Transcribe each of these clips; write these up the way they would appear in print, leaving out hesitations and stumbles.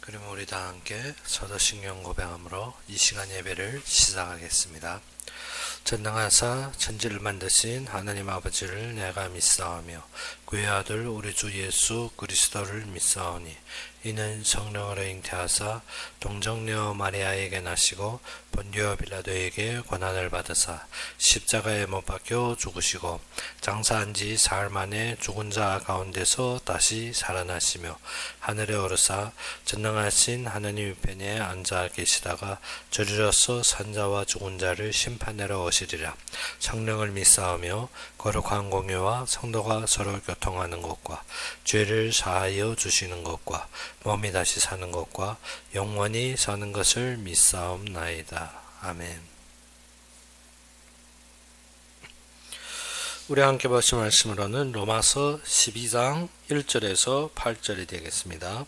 그럼 우리 다 함께 서도신경 고백함으로 이 시간 예배를 시작하겠습니다. 전능하사 천지를 만드신 하나님 아버지를 내가 믿사오며 그의 아들 우리 주 예수 그리스도를 믿사오니 이는 성령으로 잉태하사 동정녀 마리아에게 나시고 본디오 빌라도에게 고난을 받으사 십자가에 못 박혀 죽으시고 장사한 지 사흘 만에 죽은 자 가운데서 다시 살아나시며 하늘에 오르사 전능하신 하나님 우편에 앉아 계시다가 저리로서 산자와 죽은 자를 심판하러 오시리라. 성령을 믿사오며 거룩한 공유와 성도가 서로 교통하는 것과 죄를 사하여 주시는 것과 몸이 다시 사는 것과 영원히 사는 것을 믿사옵나이다. 아멘. 우리 함께 보신 말씀으로는 로마서 12장 1절에서 8절이 되겠습니다.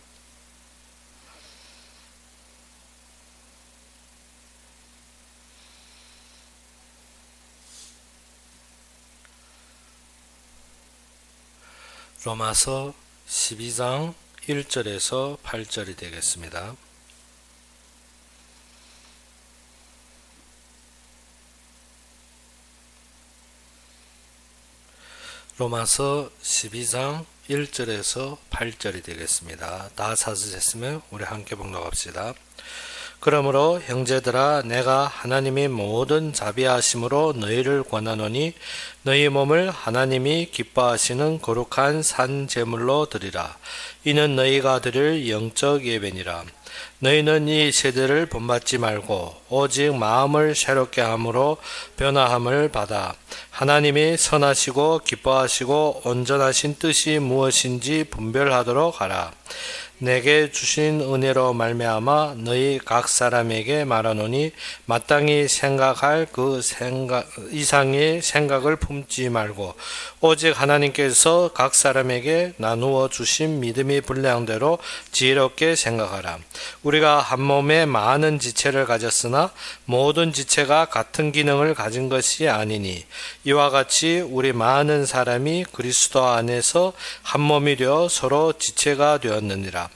로마서 12장 1절에서 8절이 되겠습니다. 로마서 12장 1절에서 8절이 되겠습니다. 다 찾으셨으면 우리 함께 봉독합시다. 그러므로 형제들아 내가 하나님의 모든 자비하심으로 너희를 권하노니 너희 몸을 하나님이 기뻐하시는 거룩한 산 제물로 드리라. 이는 너희가 드릴 영적 예배니라. 너희는 이 세대를 본받지 말고 오직 마음을 새롭게 함으로 변화함을 받아 하나님이 선하시고 기뻐하시고 온전하신 뜻이 무엇인지 분별하도록 하라. 내게 주신 은혜로 말미암아 너희 각 사람에게 말하노니 마땅히 생각할 그 생각 이상의 생각을 품지 말고 오직 하나님께서 각 사람에게 나누어 주신 믿음의 분량대로 지혜롭게 생각하라. 우리가 한 몸에 많은 지체를 가졌으나 모든 지체가 같은 기능을 가진 것이 아니니 이와 같이 우리 많은 사람이 그리스도 안에서 한 몸이 되어 서로 지체가 되었느니라.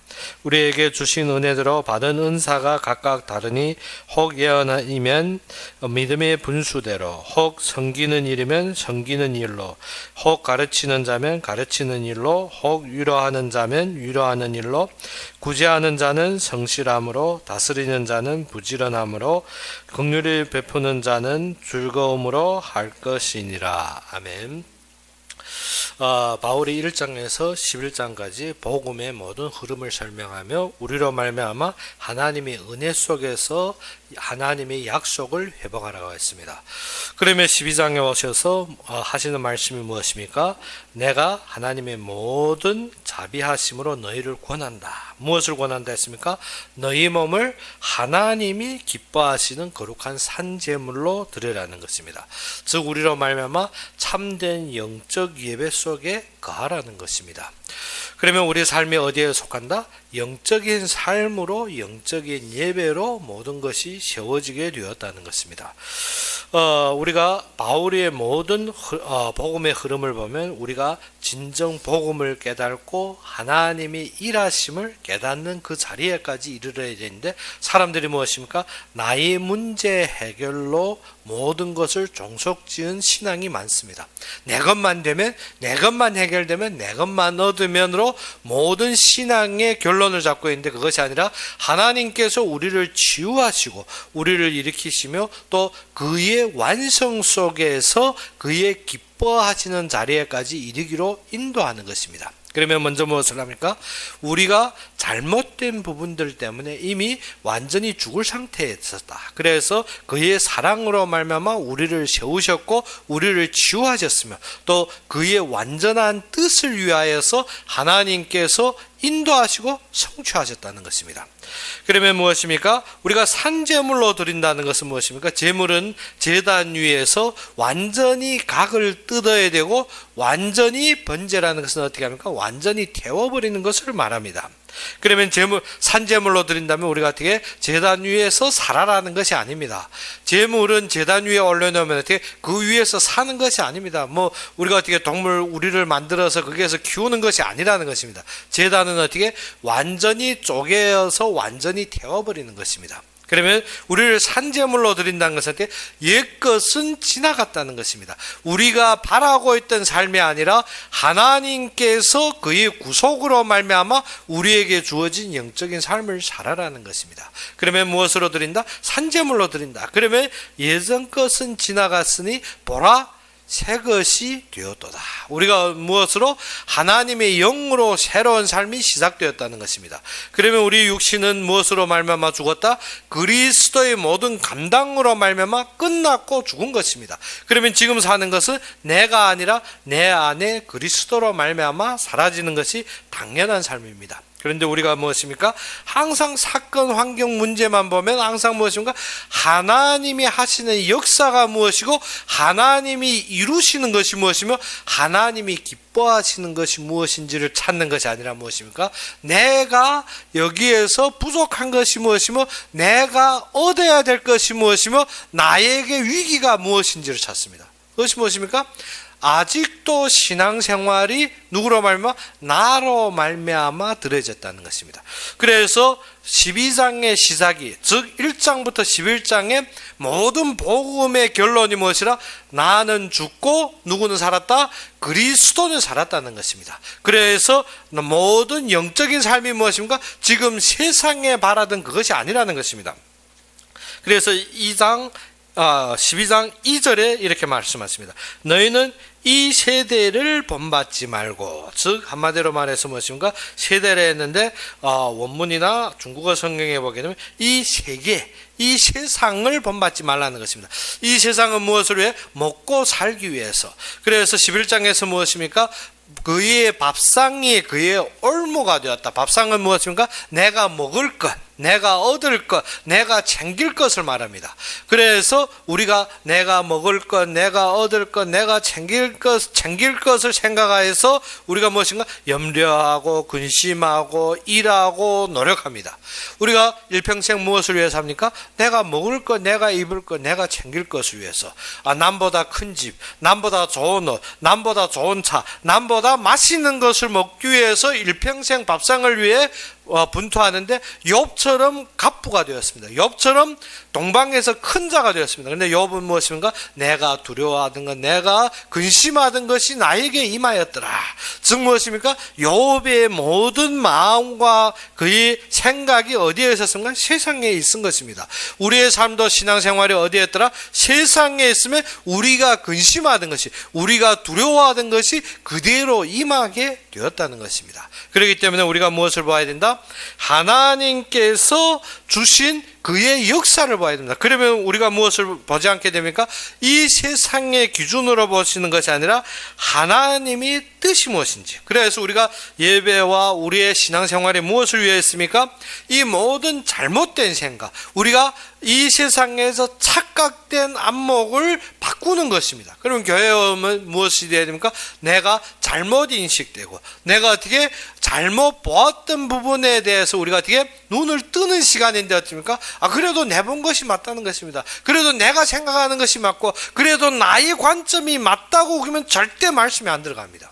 우리에게 주신 은혜대로 받은 은사가 각각 다르니 혹 예언이면 믿음의 분수대로, 혹 섬기는 일이면 섬기는 일로, 혹 가르치는 자면 가르치는 일로, 혹 위로하는 자면 위로하는 일로, 구제하는 자는 성실함으로, 다스리는 자는 부지런함으로, 긍휼을 베푸는 자는 즐거움으로 할 것이니라. 아멘. 바울이 1장에서 11장까지 복음의 모든 흐름을 설명하며 우리로 말미암아 하나님의 은혜 속에서 하나님의 약속을 회복하라고 했습니다. 그러면 12장에 오셔서 하시는 말씀이 무엇입니까? 내가 하나님의 모든 자비하심으로 너희를 권한다. 무엇을 권한다 했습니까? 너희 몸을 하나님이 기뻐하시는 거룩한 산제물로 드리라는 것입니다. 즉 우리로 말미암아 참된 영적 예배 속에 거하라는 것입니다. 그러면 우리 삶이 어디에 속한다? 영적인 삶으로 영적인 예배로 모든 것이 세워지게 되었다는 것입니다. 우리가 바울의 모든 복음의 흐름을 보면 우리가 진정 복음을 깨닫고 하나님이 일하심을 깨닫는 그 자리에까지 이르러야 되는데 사람들이 무엇입니까? 나의 문제 해결로 모든 것을 종속지은 신앙이 많습니다. 내 것만 되면, 내 것만 해결되면, 내 것만 얻으면으로 모든 신앙의 결론을 잡고 있는데 그것이 아니라 하나님께서 우리를 치유하시고 우리를 일으키시며 또 그의 완성 속에서 그의 기뻐하시는 자리에까지 이르기로 인도하는 것입니다. 그러면 먼저 무엇을 합니까? 우리가 잘못된 부분들 때문에 이미 완전히 죽을 상태에 있었다. 그래서 그의 사랑으로 말미암아 우리를 세우셨고 우리를 치유하셨으며 또 그의 완전한 뜻을 위하여서 하나님께서 인도하시고 성취하셨다는 것입니다. 그러면 무엇입니까? 우리가 산제물로 드린다는 것은 무엇입니까? 제물은 제단 위에서 완전히 각을 뜯어야 되고 완전히 번제라는 것은 어떻게 합니까? 완전히 태워버리는 것을 말합니다. 그러면 산제물로 드린다면 우리가 어떻게 제단 위에서 살아라는 것이 아닙니다. 제물은 제단 위에 올려놓으면 어떻게 그 위에서 사는 것이 아닙니다. 우리가 어떻게 동물 우리를 만들어서 거기에서 키우는 것이 아니라는 것입니다. 제단은 어떻게 완전히 쪼개어서 완전히 태워버리는 것입니다. 그러면 우리를 산제물로 드린다는 것은 옛것은 지나갔다는 것입니다. 우리가 바라고 있던 삶이 아니라 하나님께서 그의 구속으로 말미암아 우리에게 주어진 영적인 삶을 살아라는 것입니다. 그러면 무엇으로 드린다? 산제물로 드린다. 그러면 예전 것은 지나갔으니 보라 새 것이 되었도다. 우리가 무엇으로? 하나님의 영으로 새로운 삶이 시작되었다는 것입니다. 그러면 우리 육신은 무엇으로 말미암아 죽었다? 그리스도의 모든 감당으로 말미암아 끝났고 죽은 것입니다. 그러면 지금 사는 것은 내가 아니라 내 안에 그리스도로 말미암아 사라지는 것이 당연한 삶입니다. 그런데 우리가 무엇입니까? 항상 사건, 환경, 문제만 보면 항상 무엇입니까? 하나님이 하시는 역사가 무엇이고 하나님이 이루시는 것이 무엇이며 하나님이 기뻐하시는 것이 무엇인지를 찾는 것이 아니라 무엇입니까? 내가 여기에서 부족한 것이 무엇이며 내가 얻어야 될 것이 무엇이며 나에게 위기가 무엇인지를 찾습니다. 그것이 무엇입니까? 아직도 신앙생활이 누구로 말미암아? 나로 말미암아 들어졌다는 것입니다. 그래서 12장의 시작이 즉 1장부터 11장의 모든 복음의 결론이 무엇이라? 나는 죽고 누구는 살았다? 그리스도는 살았다는 것입니다. 그래서 모든 영적인 삶이 무엇입니까? 지금 세상에 바라던 그것이 아니라는 것입니다. 그래서 12장 2절에 이렇게 말씀하십니다. 너희는 이 세대를 본받지 말고, 즉 한마디로 말해서 무엇입니까? 세대를 했는데 원문이나 중국어 성경에 보게 되면 이 세계, 이 세상을 본받지 말라는 것입니다. 이 세상은 무엇을 위해? 먹고 살기 위해서. 그래서 11장에서 무엇입니까? 그의 밥상이 그의 올무가 되었다. 밥상은 무엇입니까? 내가 먹을 것, 내가 얻을 것, 내가 챙길 것을 말합니다. 그래서 우리가 내가 먹을 것, 내가 얻을 것, 내가 챙길 것을 생각해서 우리가 무엇인가? 염려하고 근심하고 일하고 노력합니다. 우리가 일평생 무엇을 위해서 합니까? 내가 먹을 것, 내가 입을 것, 내가 챙길 것을 위해서. 남보다 큰 집, 남보다 좋은 옷, 남보다 좋은 차, 남보다 맛있는 것을 먹기 위해서 일평생 밥상을 위해 분투하는데 욥처럼 갑부가 되었습니다. 욥처럼 동방에서 큰 자가 되었습니다. 그런데 욥은 무엇입니까? 내가 두려워하던 것, 내가 근심하던 것이 나에게 임하였더라. 즉 무엇입니까? 욥의 모든 마음과 그의 생각이 어디에 있었습니까? 세상에 있은 것입니다. 우리의 삶도 신앙생활이 어디에 있더라? 세상에 있으면 우리가 근심하던 것이, 우리가 두려워하던 것이 그대로 임하게 되었다는 것입니다. 그렇기 때문에 우리가 무엇을 봐야 된다? 하나님께서 주신 그의 역사를 봐야 됩니다. 그러면 우리가 무엇을 보지 않게 됩니까? 이 세상의 기준으로 보시는 것이 아니라 하나님이 뜻이 무엇인지. 그래서 우리가 예배와 우리의 신앙생활에 무엇을 위해 했습니까? 이 모든 잘못된 생각, 우리가 이 세상에서 착각된 안목을 바꾸는 것입니다. 그러면 교회에 오면 무엇이 되어야 됩니까? 내가 잘못 인식되고 내가 어떻게 잘못 보았던 부분에 대해서 우리가 어떻게 눈을 뜨는 시간인데 어떻습니까? 그래도 내 본 것이 맞다는 것입니다. 그래도 내가 생각하는 것이 맞고 그래도 나의 관점이 맞다고 그러면 절대 말씀이 안 들어갑니다.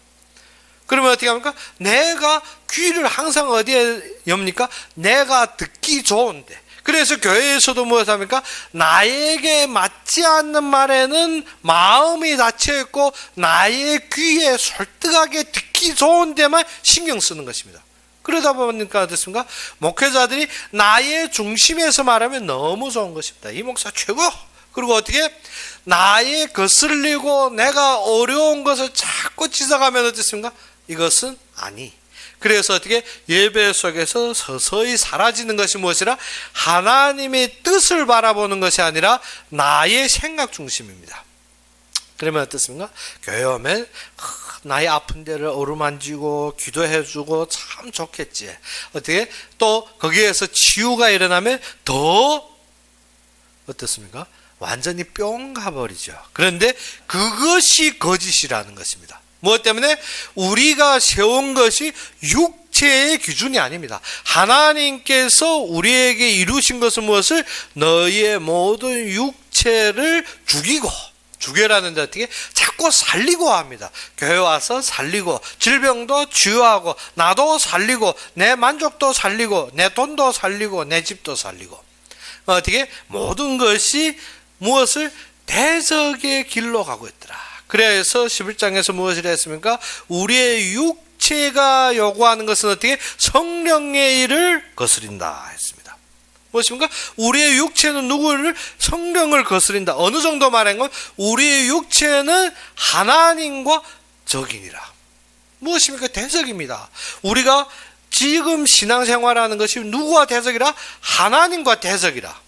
그러면 어떻게 합니까? 내가 귀를 항상 어디에 엽니까? 내가 듣기 좋은데. 그래서 교회에서도 무엇 합니까? 나에게 맞지 않는 말에는 마음이 닫혀있고 나의 귀에 솔직하게 듣기 좋은 데만 신경 쓰는 것입니다. 그러다 보니까 어떻습니까? 목회자들이 나의 중심에서 말하면 너무 좋은 것입니다. 이 목사 최고! 그리고 어떻게? 나의 거슬리고 내가 어려운 것을 자꾸 찢어가면 어떻습니까? 이것은 아니. 그래서 어떻게? 예배 속에서 서서히 사라지는 것이 무엇이라? 하나님의 뜻을 바라보는 것이 아니라 나의 생각 중심입니다. 그러면 어떻습니까? 교회 오면 나의 아픈 데를 어루만지고 기도해주고 참 좋겠지. 어떻게? 또 거기에서 치유가 일어나면 더 어떻습니까? 완전히 뿅 가버리죠. 그런데 그것이 거짓이라는 것입니다. 무엇 때문에? 우리가 세운 것이 육체의 기준이 아닙니다. 하나님께서 우리에게 이루신 것은 무엇을? 너희의 모든 육체를 죽여라는 데 어떻게 자꾸 살리고 합니다. 교회 와서 살리고, 질병도 치유하고, 나도 살리고, 내 만족도 살리고, 내 돈도 살리고, 내 집도 살리고, 어떻게 모든 것이 무엇을? 대적의 길로 가고 있더라. 그래서 11장에서 무엇을 했습니까? 우리의 육체가 요구하는 것은 어떻게? 성령의 일을 거스린다 했습니다. 무엇입니까? 우리의 육체는 누구를? 성령을 거스린다. 어느 정도 말한 건 우리의 육체는 하나님과 적이니라. 무엇입니까? 대적입니다. 우리가 지금 신앙생활하는 것이 누구와 대적이라? 하나님과 대적이라.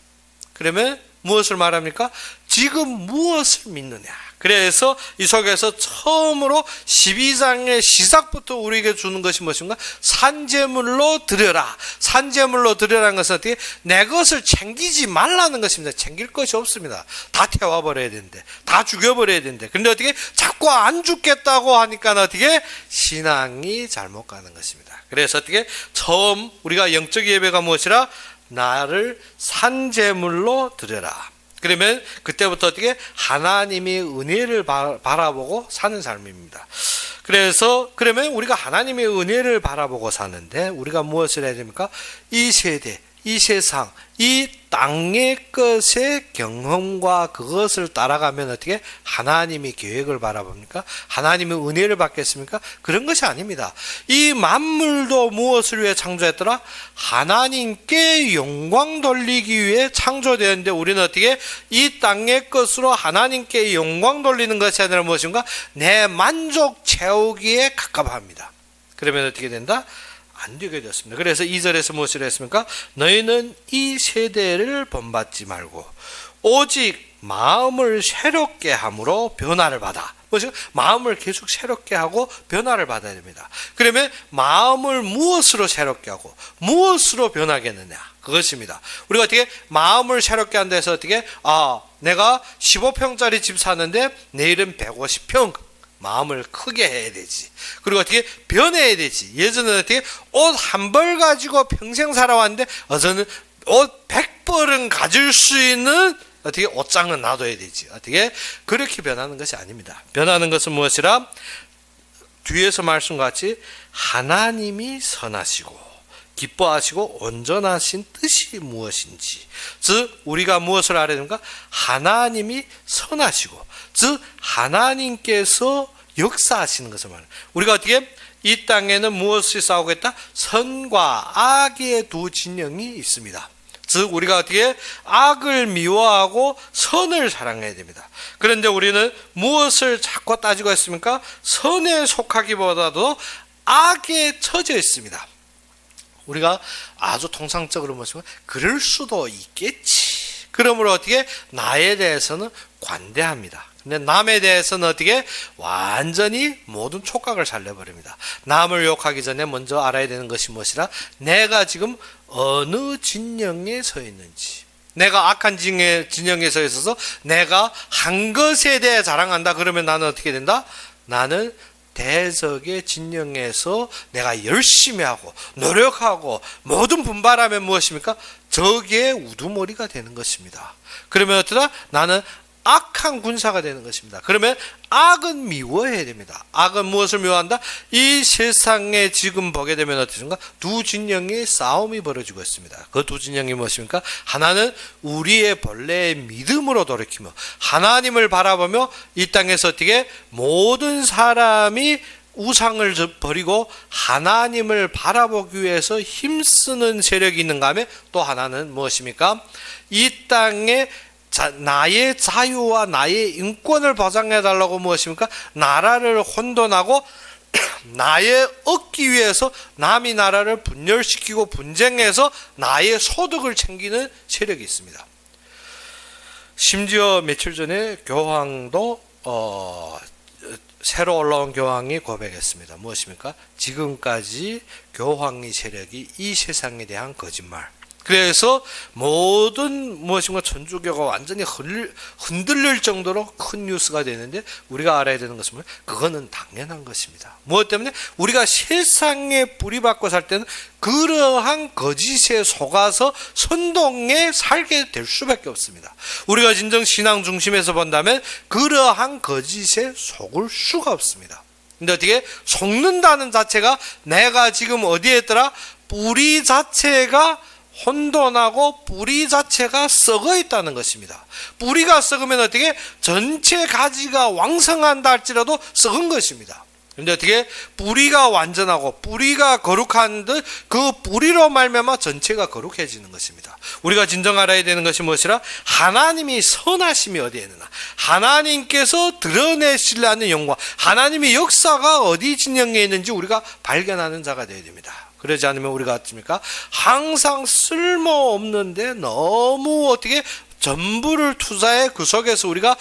그러면 무엇을 말합니까? 지금 무엇을 믿느냐. 그래서 이 속에서 처음으로 12장의 시작부터 우리에게 주는 것이 무엇인가? 산제물로 드려라. 산제물로 드려라는 것은 어떻게? 내 것을 챙기지 말라는 것입니다. 챙길 것이 없습니다. 다 태워버려야 되는데, 다 죽여버려야 되는데, 그런데 어떻게? 자꾸 안 죽겠다고 하니까 어떻게? 신앙이 잘못 가는 것입니다. 그래서 어떻게? 처음 우리가 영적 예배가 무엇이라? 나를 산제물로 드려라. 그러면 그때부터 어떻게? 하나님의 은혜를 바라보고 사는 삶입니다. 그래서 그러면 우리가 하나님의 은혜를 바라보고 사는데 우리가 무엇을 해야 됩니까? 이 세대, 이 세상, 이 땅의 것의 경험과 그것을 따라가면 어떻게? 하나님의 계획을 바라봅니까? 하나님의 은혜를 받겠습니까? 그런 것이 아닙니다. 이 만물도 무엇을 위해 창조했더라? 하나님께 영광 돌리기 위해 창조되었는데 우리는 어떻게? 이 땅의 것으로 하나님께 영광 돌리는 것이 아니라 무엇인가? 내 만족 채우기에 가깝합니다. 그러면 어떻게 된다? 안 되게 되었습니다. 그래서 2절에서 무엇을 했습니까? 너희는 이 세대를 본받지 말고 오직 마음을 새롭게 함으로 변화를 받아. 마음을 계속 새롭게 하고 변화를 받아야 됩니다. 그러면 마음을 무엇으로 새롭게 하고 무엇으로 변하겠느냐? 그것입니다. 우리가 어떻게 마음을 새롭게 한다 해서 어떻게? 내가 15평짜리 집 사는데 내일은 150평. 마음을 크게 해야 되지. 그리고 어떻게 변해야 되지. 예전에는 어떻게 옷 한 벌 가지고 평생 살아왔는데 어제는 옷 100벌은 가질 수 있는 어떻게 옷장은 놔둬야 되지. 어떻게 그렇게 변하는 것이 아닙니다. 변하는 것은 무엇이라? 뒤에서 말씀같이 하나님이 선하시고 기뻐하시고 온전하신 뜻이 무엇인지, 즉 우리가 무엇을 알아야 됩니까? 하나님이 선하시고, 즉 하나님께서 역사하시는 것을 말해요. 우리가 어떻게? 이 땅에는 무엇이 싸우겠다? 선과 악의 두 진영이 있습니다. 즉 우리가 어떻게? 악을 미워하고 선을 사랑해야 됩니다. 그런데 우리는 무엇을 자꾸 따지고 있습니까? 선에 속하기보다도 악에 처져 있습니다. 우리가 아주 통상적으로 보시면 그럴 수도 있겠지. 그러므로 어떻게? 나에 대해서는 관대합니다. 근데 남에 대해서는 어떻게? 완전히 모든 촉각을 살려버립니다. 남을 욕하기 전에 먼저 알아야 되는 것이 무엇이라? 내가 지금 어느 진영에 서 있는지. 내가 악한 진영에 서 있어서 내가 한 것에 대해 자랑한다. 그러면 나는 어떻게 된다? 나는 대적의 진영에서 내가 열심히 하고 노력하고 모든 분발하면 무엇입니까? 적의 우두머리가 되는 것입니다. 그러면 어떠다? 나는 악한 군사가 되는 것입니다. 그러면 악은 미워해야 됩니다. 악은 무엇을 미워한다? 이 세상에 지금 보게 되면 어떻습니까? 두 진영의 싸움이 벌어지고 있습니다. 그 두 진영이 무엇입니까? 하나는 우리의 본래의 믿음으로 돌이키며 하나님을 바라보며 이 땅에서 어떻게 모든 사람이 우상을 버리고 하나님을 바라보기 위해서 힘쓰는 세력이 있는가 하면 또 하나는 무엇입니까? 이 땅에 나의 자유와 나의 인권을 보장해달라고 무엇입니까? 나라를 혼돈하고 나의 얻기 위해서 남이 나라를 분열시키고 분쟁해서 나의 소득을 챙기는 세력이 있습니다. 심지어 며칠 전에 교황도 새로 올라온 교황이 고백했습니다. 무엇입니까? 지금까지 교황의 세력이 이 세상에 대한 거짓말, 그래서 모든 무엇인가 천주교가 완전히 흔들릴 정도로 큰 뉴스가 되는데, 우리가 알아야 되는 것은 뭐예요? 그거는 당연한 것입니다. 무엇 때문에? 우리가 세상에 뿌리박고 살 때는 그러한 거짓에 속아서 선동에 살게 될 수밖에 없습니다. 우리가 진정 신앙 중심에서 본다면 그러한 거짓에 속을 수가 없습니다. 근데 어떻게 속는다는 자체가, 내가 지금 어디에 있더라? 뿌리 자체가 혼돈하고 뿌리 자체가 썩어 있다는 것입니다. 뿌리가 썩으면 어떻게? 전체 가지가 왕성한다 할지라도 썩은 것입니다. 그런데 어떻게? 뿌리가 완전하고 뿌리가 거룩한 듯 그 뿌리로 말미암아 전체가 거룩해지는 것입니다. 우리가 진정 알아야 되는 것이 무엇이라? 하나님이 선하심이 어디에 있느냐? 하나님께서 드러내시려는 영광, 하나님의 역사가 어디 진영에 있는지 우리가 발견하는 자가 되어야 됩니다. 그러지 않으면 우리가 어떻습니까? 항상 쓸모없는데 너무 어떻게 전부를 투자해 그 속에서 우리가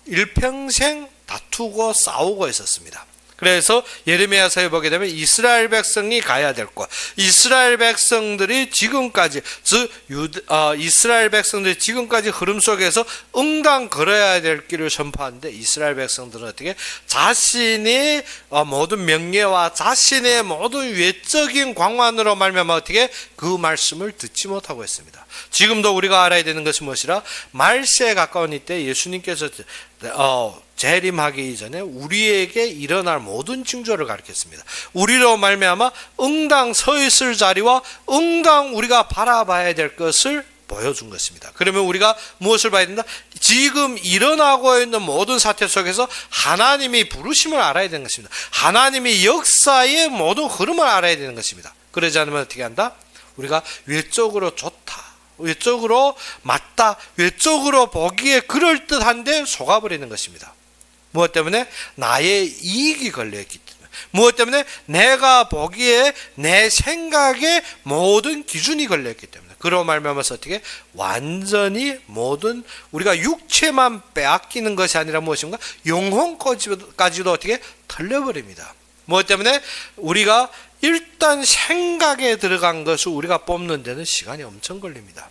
일평생 다투고 싸우고 있었습니다. 그래서 예레미야서에 보게 되면 이스라엘 백성이 가야 될 곳, 이스라엘 백성들이 지금까지, 이스라엘 백성들이 지금까지 흐름 속에서 응당 걸어야 될 길을 선포하는데, 이스라엘 백성들은 어떻게 자신의 모든 명예와 자신의 모든 외적인 광환으로 말미암아 어떻게 그 말씀을 듣지 못하고 있습니다. 지금도 우리가 알아야 되는 것이 무엇이라? 말세에 가까운 이때 예수님께서 재림하기 이전에 우리에게 일어날 모든 징조를 가르쳤습니다. 우리로 말미암아 응당 서 있을 자리와 응당 우리가 바라봐야 될 것을 보여준 것입니다. 그러면 우리가 무엇을 봐야 된다? 지금 일어나고 있는 모든 사태 속에서 하나님이 부르심을 알아야 되는 것입니다. 하나님의 역사의 모든 흐름을 알아야 되는 것입니다. 그러지 않으면 어떻게 한다? 우리가 외적으로 좋다, 외적으로 맞다, 외적으로 보기에 그럴듯한데 속아버리는 것입니다. 무엇 때문에? 나의 이익이 걸려있기 때문에. 무엇 때문에? 내가 보기에 내 생각에 모든 기준이 걸려있기 때문에. 그로 말미암아서 어떻게? 완전히 모든 우리가 육체만 빼앗기는 것이 아니라 무엇인가? 영혼까지도 어떻게? 털려버립니다. 무엇 때문에? 우리가 일단 생각에 들어간 것을 우리가 뽑는 데는 시간이 엄청 걸립니다.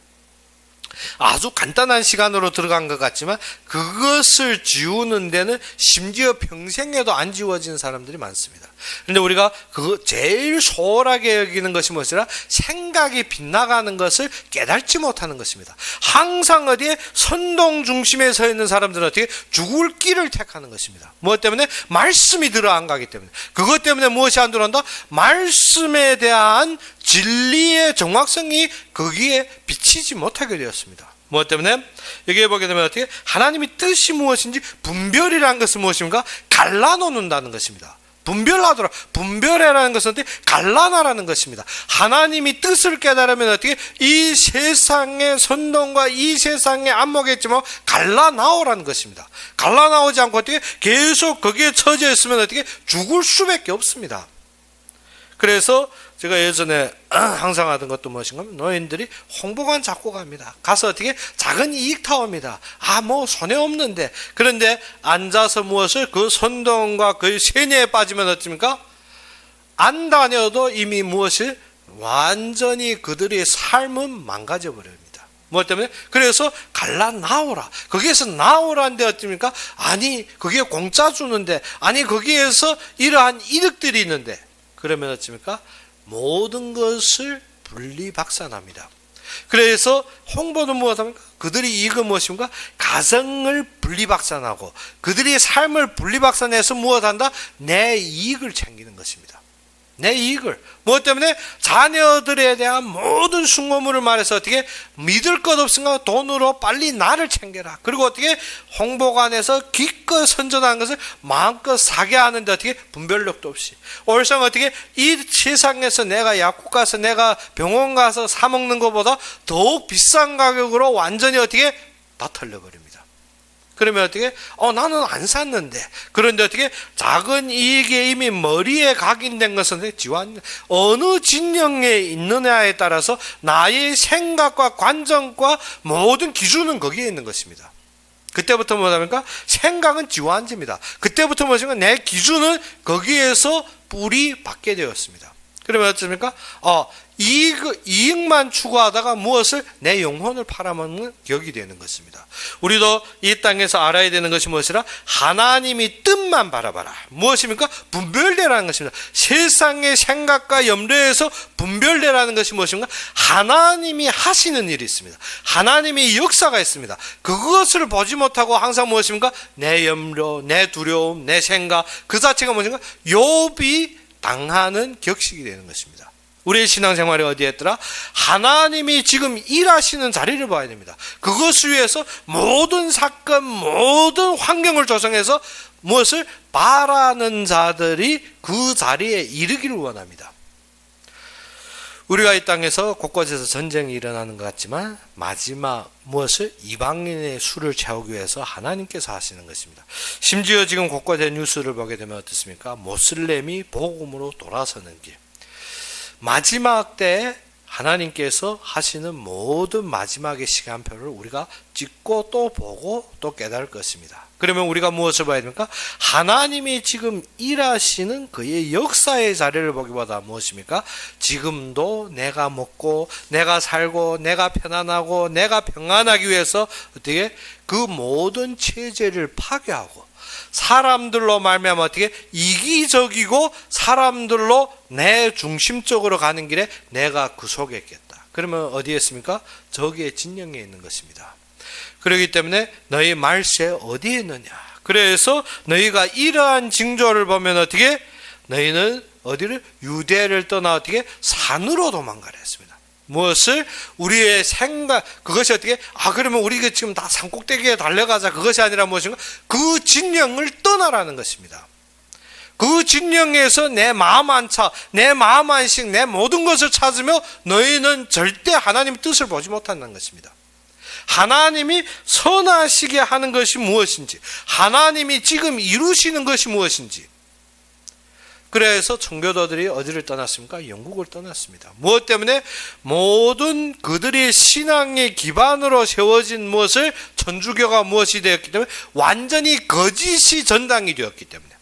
아주 간단한 시간으로 들어간 것 같지만 그것을 지우는 데는 심지어 평생에도 안 지워진 사람들이 많습니다. 그런데 우리가 그 제일 소홀하게 여기는 것이 무엇이라? 생각이 빗나가는 것을 깨닫지 못하는 것입니다. 항상 어디에 선동 중심에 서 있는 사람들은 어떻게? 죽을 길을 택하는 것입니다. 무엇 때문에? 말씀이 들어 안 가기 때문에. 그것 때문에 무엇이 안 들어온다? 말씀에 대한 진리의 정확성이 거기에 비치지 못하게 되었습니다. 무엇 때문에? 여기에 보게 되면 어떻게? 하나님의 뜻이 무엇인지 분별이라는 것은 무엇입니까? 갈라놓는다는 것입니다. 분별하더라. 분별해라는 것은 어떻게? 갈라놔라는 것입니다. 하나님이 뜻을 깨달으면 어떻게? 이 세상의 선동과 이 세상의 안목했지만 갈라나오라는 것입니다. 갈라나오지 않고 어떻게? 계속 거기에 처져 있으면 어떻게? 죽을 수밖에 없습니다. 그래서 제가 예전에 항상 하던 것도 무엇인가 하면 노인들이 홍보관 잡고 갑니다. 가서 어떻게? 작은 이익 타옵니다. 뭐 손해 없는데. 그런데 앉아서 무엇을? 그 선동과 그 세뇌에 빠지면 어떻습니까? 안 다녀도 이미 무엇을? 완전히 그들의 삶은 망가져 버립니다. 무엇 때문에? 그래서 갈라 나오라. 거기에서 나오라는데 어떻습니까? 아니 그게 공짜 주는데, 아니 거기에서 이러한 이득들이 있는데, 그러면 어떻습니까? 모든 것을 분리박산합니다. 그래서 홍보는 무엇합니까? 그들이 이익은 무엇입니까? 가정을 분리박산하고 그들의 삶을 분리박산해서 무엇한다? 내 이익을 챙기는 것입니다. 내 이익을. 무엇 때문에? 자녀들에 대한 모든 숭고물을 말해서 어떻게? 믿을 것 없으니까 돈으로 빨리 나를 챙겨라. 그리고 어떻게? 홍보관에서 기껏 선전하는 것을 마음껏 사게 하는데 어떻게? 분별력도 없이. 올상 어떻게? 이 세상에서 내가 약국 가서 내가 병원 가서 사 먹는 것보다 더욱 비싼 가격으로 완전히 어떻게? 다 털려버립니다. 그러면 어떻게? 나는 안 샀는데. 그런데 어떻게? 작은 이익에 이미 머리에 각인된 것은 지원, 어느 진영에 있느냐에 따라서 나의 생각과 관점과 모든 기준은 거기에 있는 것입니다. 그때부터 뭐합니까? 생각은 지완집니다. 그때부터 무엇인가? 내 기준은 거기에서 뿌리 받게 되었습니다. 그러면 어떻습니까? 이익만 추구하다가 무엇을? 내 영혼을 팔아먹는 격이 되는 것입니다. 우리도 이 땅에서 알아야 되는 것이 무엇이라? 하나님이 뜻만 바라봐라. 무엇입니까? 분별되라는 것입니다. 세상의 생각과 염려에서 분별되라는 것이 무엇입니까? 하나님이 하시는 일이 있습니다. 하나님의 역사가 있습니다. 그것을 보지 못하고 항상 무엇입니까? 내 염려, 내 두려움, 내 생각 그 자체가 무엇인가? 욥이 당하는 격식이 되는 것입니다. 우리의 신앙생활이 어디에 있더라? 하나님이 지금 일하시는 자리를 봐야 됩니다. 그것을 위해서 모든 사건, 모든 환경을 조성해서 무엇을? 바라는 자들이 그 자리에 이르기를 원합니다. 우리가 이 땅에서 곳곳에서 전쟁이 일어나는 것 같지만 마지막 무엇을? 이방인의 수를 채우기 위해서 하나님께서 하시는 것입니다. 심지어 지금 곳곳의 뉴스를 보게 되면 어떻습니까? 모슬렘이 복음으로 돌아서는 길. 마지막 때 하나님께서 하시는 모든 마지막의 시간표를 우리가 찍고 또 보고 또 깨달을 것입니다. 그러면 우리가 무엇을 봐야 됩니까? 하나님이 지금 일하시는 그의 역사의 자리를 보기보다 무엇입니까? 지금도 내가 먹고 내가 살고 내가 편안하고 내가 평안하기 위해서 어떻게 그 모든 체제를 파괴하고 사람들로 말미암아 어떻게 이기적이고 사람들로 내 중심적으로 가는 길에 내가 그 속에 있겠다. 그러면 어디에 있습니까? 저기에 진영에 있는 것입니다. 그렇기 때문에 너희 말세 어디에 있느냐? 그래서 너희가 이러한 징조를 보면 어떻게? 너희는 어디를? 유대를 떠나 어떻게? 산으로 도망가라 했습니다. 무엇을? 우리의 생각, 그것이 어떻게? 그러면 우리가 지금 다 산꼭대기에 달려가자. 그것이 아니라 무엇인가? 그 진영을 떠나라는 것입니다. 그 진영에서 내 마음 안차, 내 마음 안식, 내 모든 것을 찾으며 너희는 절대 하나님의 뜻을 보지 못한다는 것입니다. 하나님이 선하시게 하는 것이 무엇인지, 하나님이 지금 이루시는 것이 무엇인지. 그래서 청교도들이 어디를 떠났습니까? 영국을 떠났습니다. 무엇 때문에? 모든 그들의 신앙의 기반으로 세워진 무엇을? 천주교가 무엇이 되었기 때문에? 완전히 거짓이 전당이 되었기 때문에.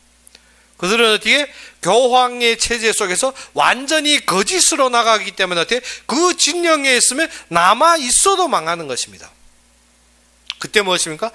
그들은 어떻게? 교황의 체제 속에서 완전히 거짓으로 나가기 때문에 어떻게? 그 진영에 있으면 남아 있어도 망하는 것입니다. 그때 무엇입니까?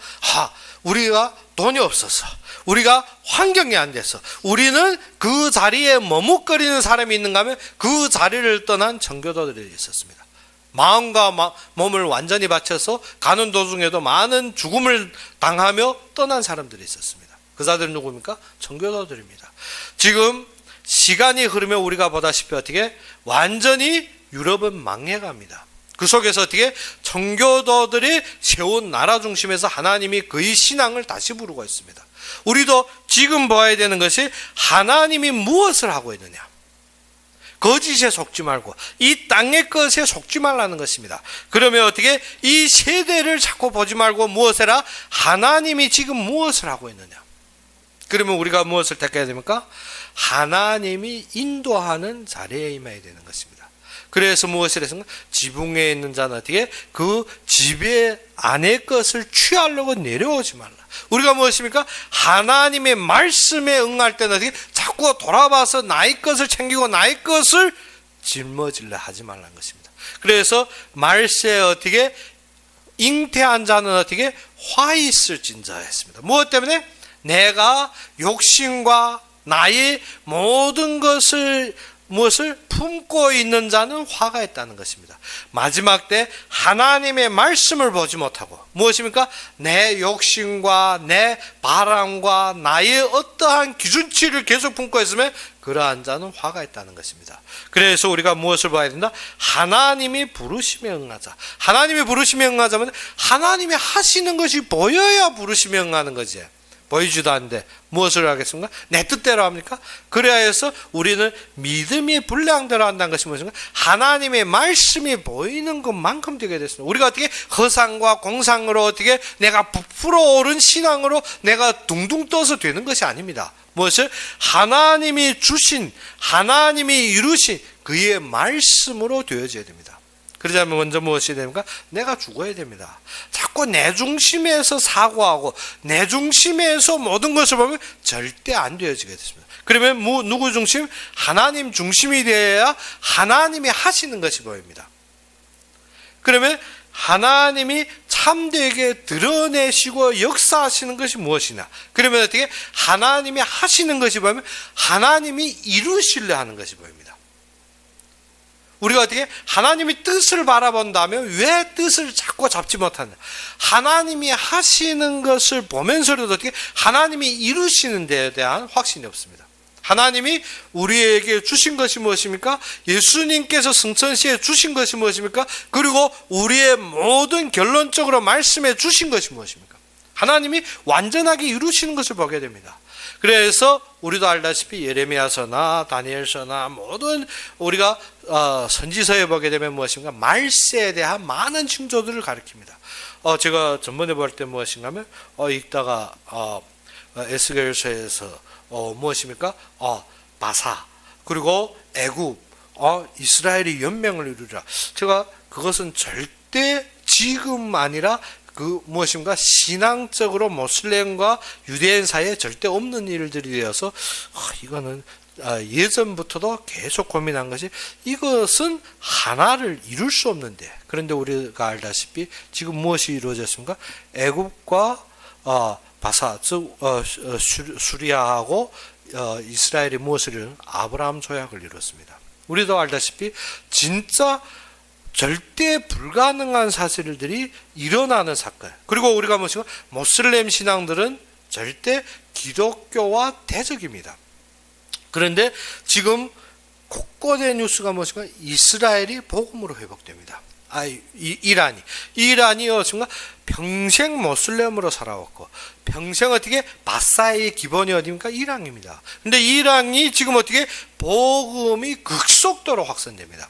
우리가 돈이 없어서, 우리가 환경이 안 돼서, 우리는 그 자리에 머뭇거리는 사람이 있는가 하면 그 자리를 떠난 청교도들이 있었습니다. 마음과 몸을 완전히 바쳐서 가는 도중에도 많은 죽음을 당하며 떠난 사람들이 있었습니다. 그 자들은 누구입니까? 청교도들입니다. 지금 시간이 흐르면 우리가 보다시피 어떻게? 완전히 유럽은 망해갑니다. 그 속에서 어떻게? 청교도들이 세운 나라 중심에서 하나님이 그의 신앙을 다시 부르고 있습니다. 우리도 지금 봐야 되는 것이 하나님이 무엇을 하고 있느냐. 거짓에 속지 말고 이 땅의 것에 속지 말라는 것입니다. 그러면 어떻게? 이 세대를 자꾸 보지 말고 무엇을 해라? 하나님이 지금 무엇을 하고 있느냐. 그러면 우리가 무엇을 택해야 됩니까? 하나님이 인도하는 자리에 임해야 되는 것입니다. 그래서 무엇을 했습니까? 지붕에 있는 자는 어떻게? 그 집의 안의 것을 취하려고 내려오지 말라. 우리가 무엇입니까? 하나님의 말씀에 응할 때는 어떻게? 자꾸 돌아봐서 나의 것을 챙기고 나의 것을 짊어질려 하지 말라는 것입니다. 그래서 말세에 어떻게? 잉태한 자는 어떻게? 화 있을진저 했습니다. 무엇 때문에? 내가 욕심과 나의 모든 것을 무엇을 품고 있는 자는 화가 있다는 것입니다. 마지막 때 하나님의 말씀을 보지 못하고 무엇입니까? 내 욕심과 내 바람과 나의 어떠한 기준치를 계속 품고 있으면 그러한 자는 화가 있다는 것입니다. 그래서 우리가 무엇을 봐야 된다? 하나님이 부르심에 응하자. 하나님이 부르심에 응하자면 하나님이 하시는 것이 보여야 부르심에 응하는 거지. 보이지도 않는데 무엇을 하겠습니까? 내 뜻대로 합니까? 그래야 해서 우리는 믿음이 분량대로 한다는 것이 무엇인가? 하나님의 말씀이 보이는 것만큼 되게 됐습니다. 우리가 어떻게 허상과 공상으로 어떻게 내가 부풀어 오른 신앙으로 내가 둥둥 떠서 되는 것이 아닙니다. 무엇을? 하나님이 주신, 하나님이 이루신 그의 말씀으로 되어져야 됩니다. 그러자면 먼저 무엇이 됩니까? 내가 죽어야 됩니다. 자꾸 내 중심에서 사고하고 내 중심에서 모든 것을 보면 절대 안 되어지게 됐습니다. 그러면 누구 중심? 하나님 중심이 되어야 하나님이 하시는 것이 보입니다. 그러면 하나님이 참되게 드러내시고 역사하시는 것이 무엇이냐? 그러면 어떻게 하나님이 하시는 것이 보이면 하나님이 이루시려 하는 것이 보입니다. 우리가 어떻게 하나님이 뜻을 바라본다면 왜 뜻을 자꾸 잡지 못하냐? 하나님이 하시는 것을 보면서도 어떻게 하나님이 이루시는 데에 대한 확신이 없습니다. 하나님이 우리에게 주신 것이 무엇입니까? 예수님께서 승천시에 주신 것이 무엇입니까? 그리고 우리의 모든 결론적으로 말씀해 주신 것이 무엇입니까? 하나님이 완전하게 이루시는 것을 보게 됩니다. 그래서 우리도 알다시피 예레미야서나 다니엘서나 모든 우리가 선지서에 보게 되면 무엇인가? 말세에 대한 많은 징조들을 가리킵니다. 제가 전번에 볼 때 무엇인가 하면 읽다가 에스겔서에서 무엇입니까? 바사 그리고 애굽 이스라엘이 연맹을 이루리라. 제가 그것은 절대 지금 아니라 그 무엇인가 신앙적으로 모슬렘과 유대인 사이에 절대 없는 일들이 되어서 이거는 예전부터도 계속 고민한 것이 이것은 하나를 이룰 수 없는데, 그런데 우리가 알다시피 지금 무엇이 이루어졌습니까? 애굽과 바사 즉 수리아하고 이스라엘이 무엇을 이루는 아브라함 조약을 이뤘습니다. 우리도 알다시피 진짜 절대 불가능한 사실들이 일어나는 사건. 그리고 우리가 무엇인가? 모슬렘 신앙들은 절대 기독교와 대적입니다. 그런데 지금 곳곳의 뉴스가 무엇인가? 이스라엘이 복음으로 회복됩니다. 이란이 어딘가 평생 모슬렘으로 살아왔고 평생 어떻게 바사의 기본이 어디입니까? 이란입니다. 근데 이란이 지금 어떻게 복음이 극속도로 확산됩니다.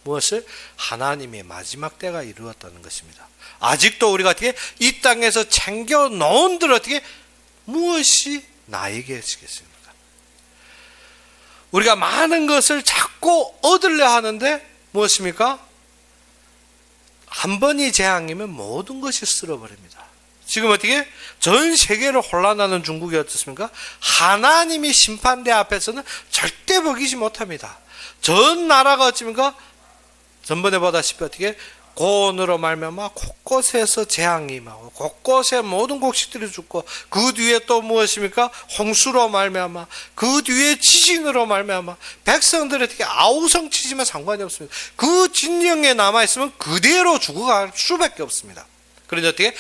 무엇을? 하나님의 마지막 때가 이루었다는 것입니다. 아직도 우리가 어떻게 이 땅에서 챙겨 놓은들 어떻게 무엇이 나에게 지겠습니까? 우리가 많은 것을 자꾸 얻으려 하는데 무엇입니까? 한 번이 재앙이면 모든 것이 쓸어버립니다. 지금 어떻게 전 세계를 혼란하는 중국이 어떻습니까? 하나님이 심판대 앞에서는 절대 먹이지 못합니다. 전 나라가 어찌입니까? 전번에 보다시피 어떻게 고온으로 말미암아 곳곳에서 재앙이 임하고 곳곳에 모든 곡식들이 죽고 그 뒤에 또 무엇입니까? 홍수로 말미암아 그 뒤에 지진으로 말미암아 백성들이 어떻게 아우성치지만 상관이 없습니다. 그 진영에 남아있으면 그대로 죽어갈 수밖에 없습니다. 그런데 어떻게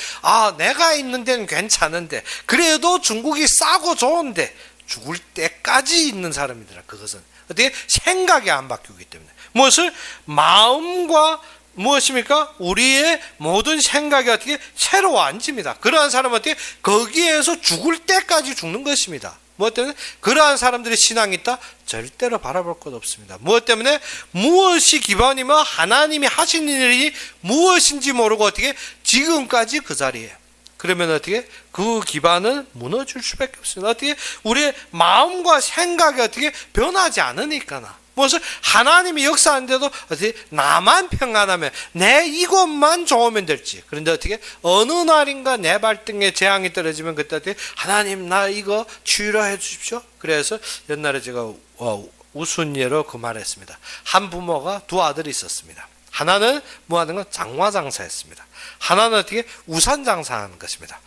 내가 있는 데는 괜찮은데 그래도 중국이 싸고 좋은데 죽을 때까지 있는 사람이더라. 그것은 어떻게 생각이 안 바뀌기 때문에 무엇을 마음과 무엇입니까? 우리의 모든 생각이 어떻게 새로 앉습니다. 그러한 사람은 어떻게 거기에서 죽을 때까지 죽는 것입니다. 무엇 때문에? 그러한 사람들의 신앙이 있다? 절대로 바라볼 것 없습니다. 무엇 때문에? 무엇이 기반이며 하나님이 하신 일이 무엇인지 모르고 어떻게 지금까지 그 자리에. 그러면 어떻게? 그 기반은 무너질 수밖에 없습니다. 어떻게? 우리의 마음과 생각이 어떻게 변하지 않으니까나. 무엇을? 하나님이 역사하는데도 어떻게 나만 평안하면 내 이것만 좋으면 될지. 그런데 어떻게 어느 날인가 내 발등에 재앙이 떨어지면 그때 어떻게 하나님 나 이거 치유해 주십시오. 그래서 옛날에 제가 우스운 예로 그 말했습니다. 한 부모가 두 아들이 있었습니다. 하나는 뭐 하는 건 장화장사였습니다. 하나는 어떻게 우산 장사하는 것입니다.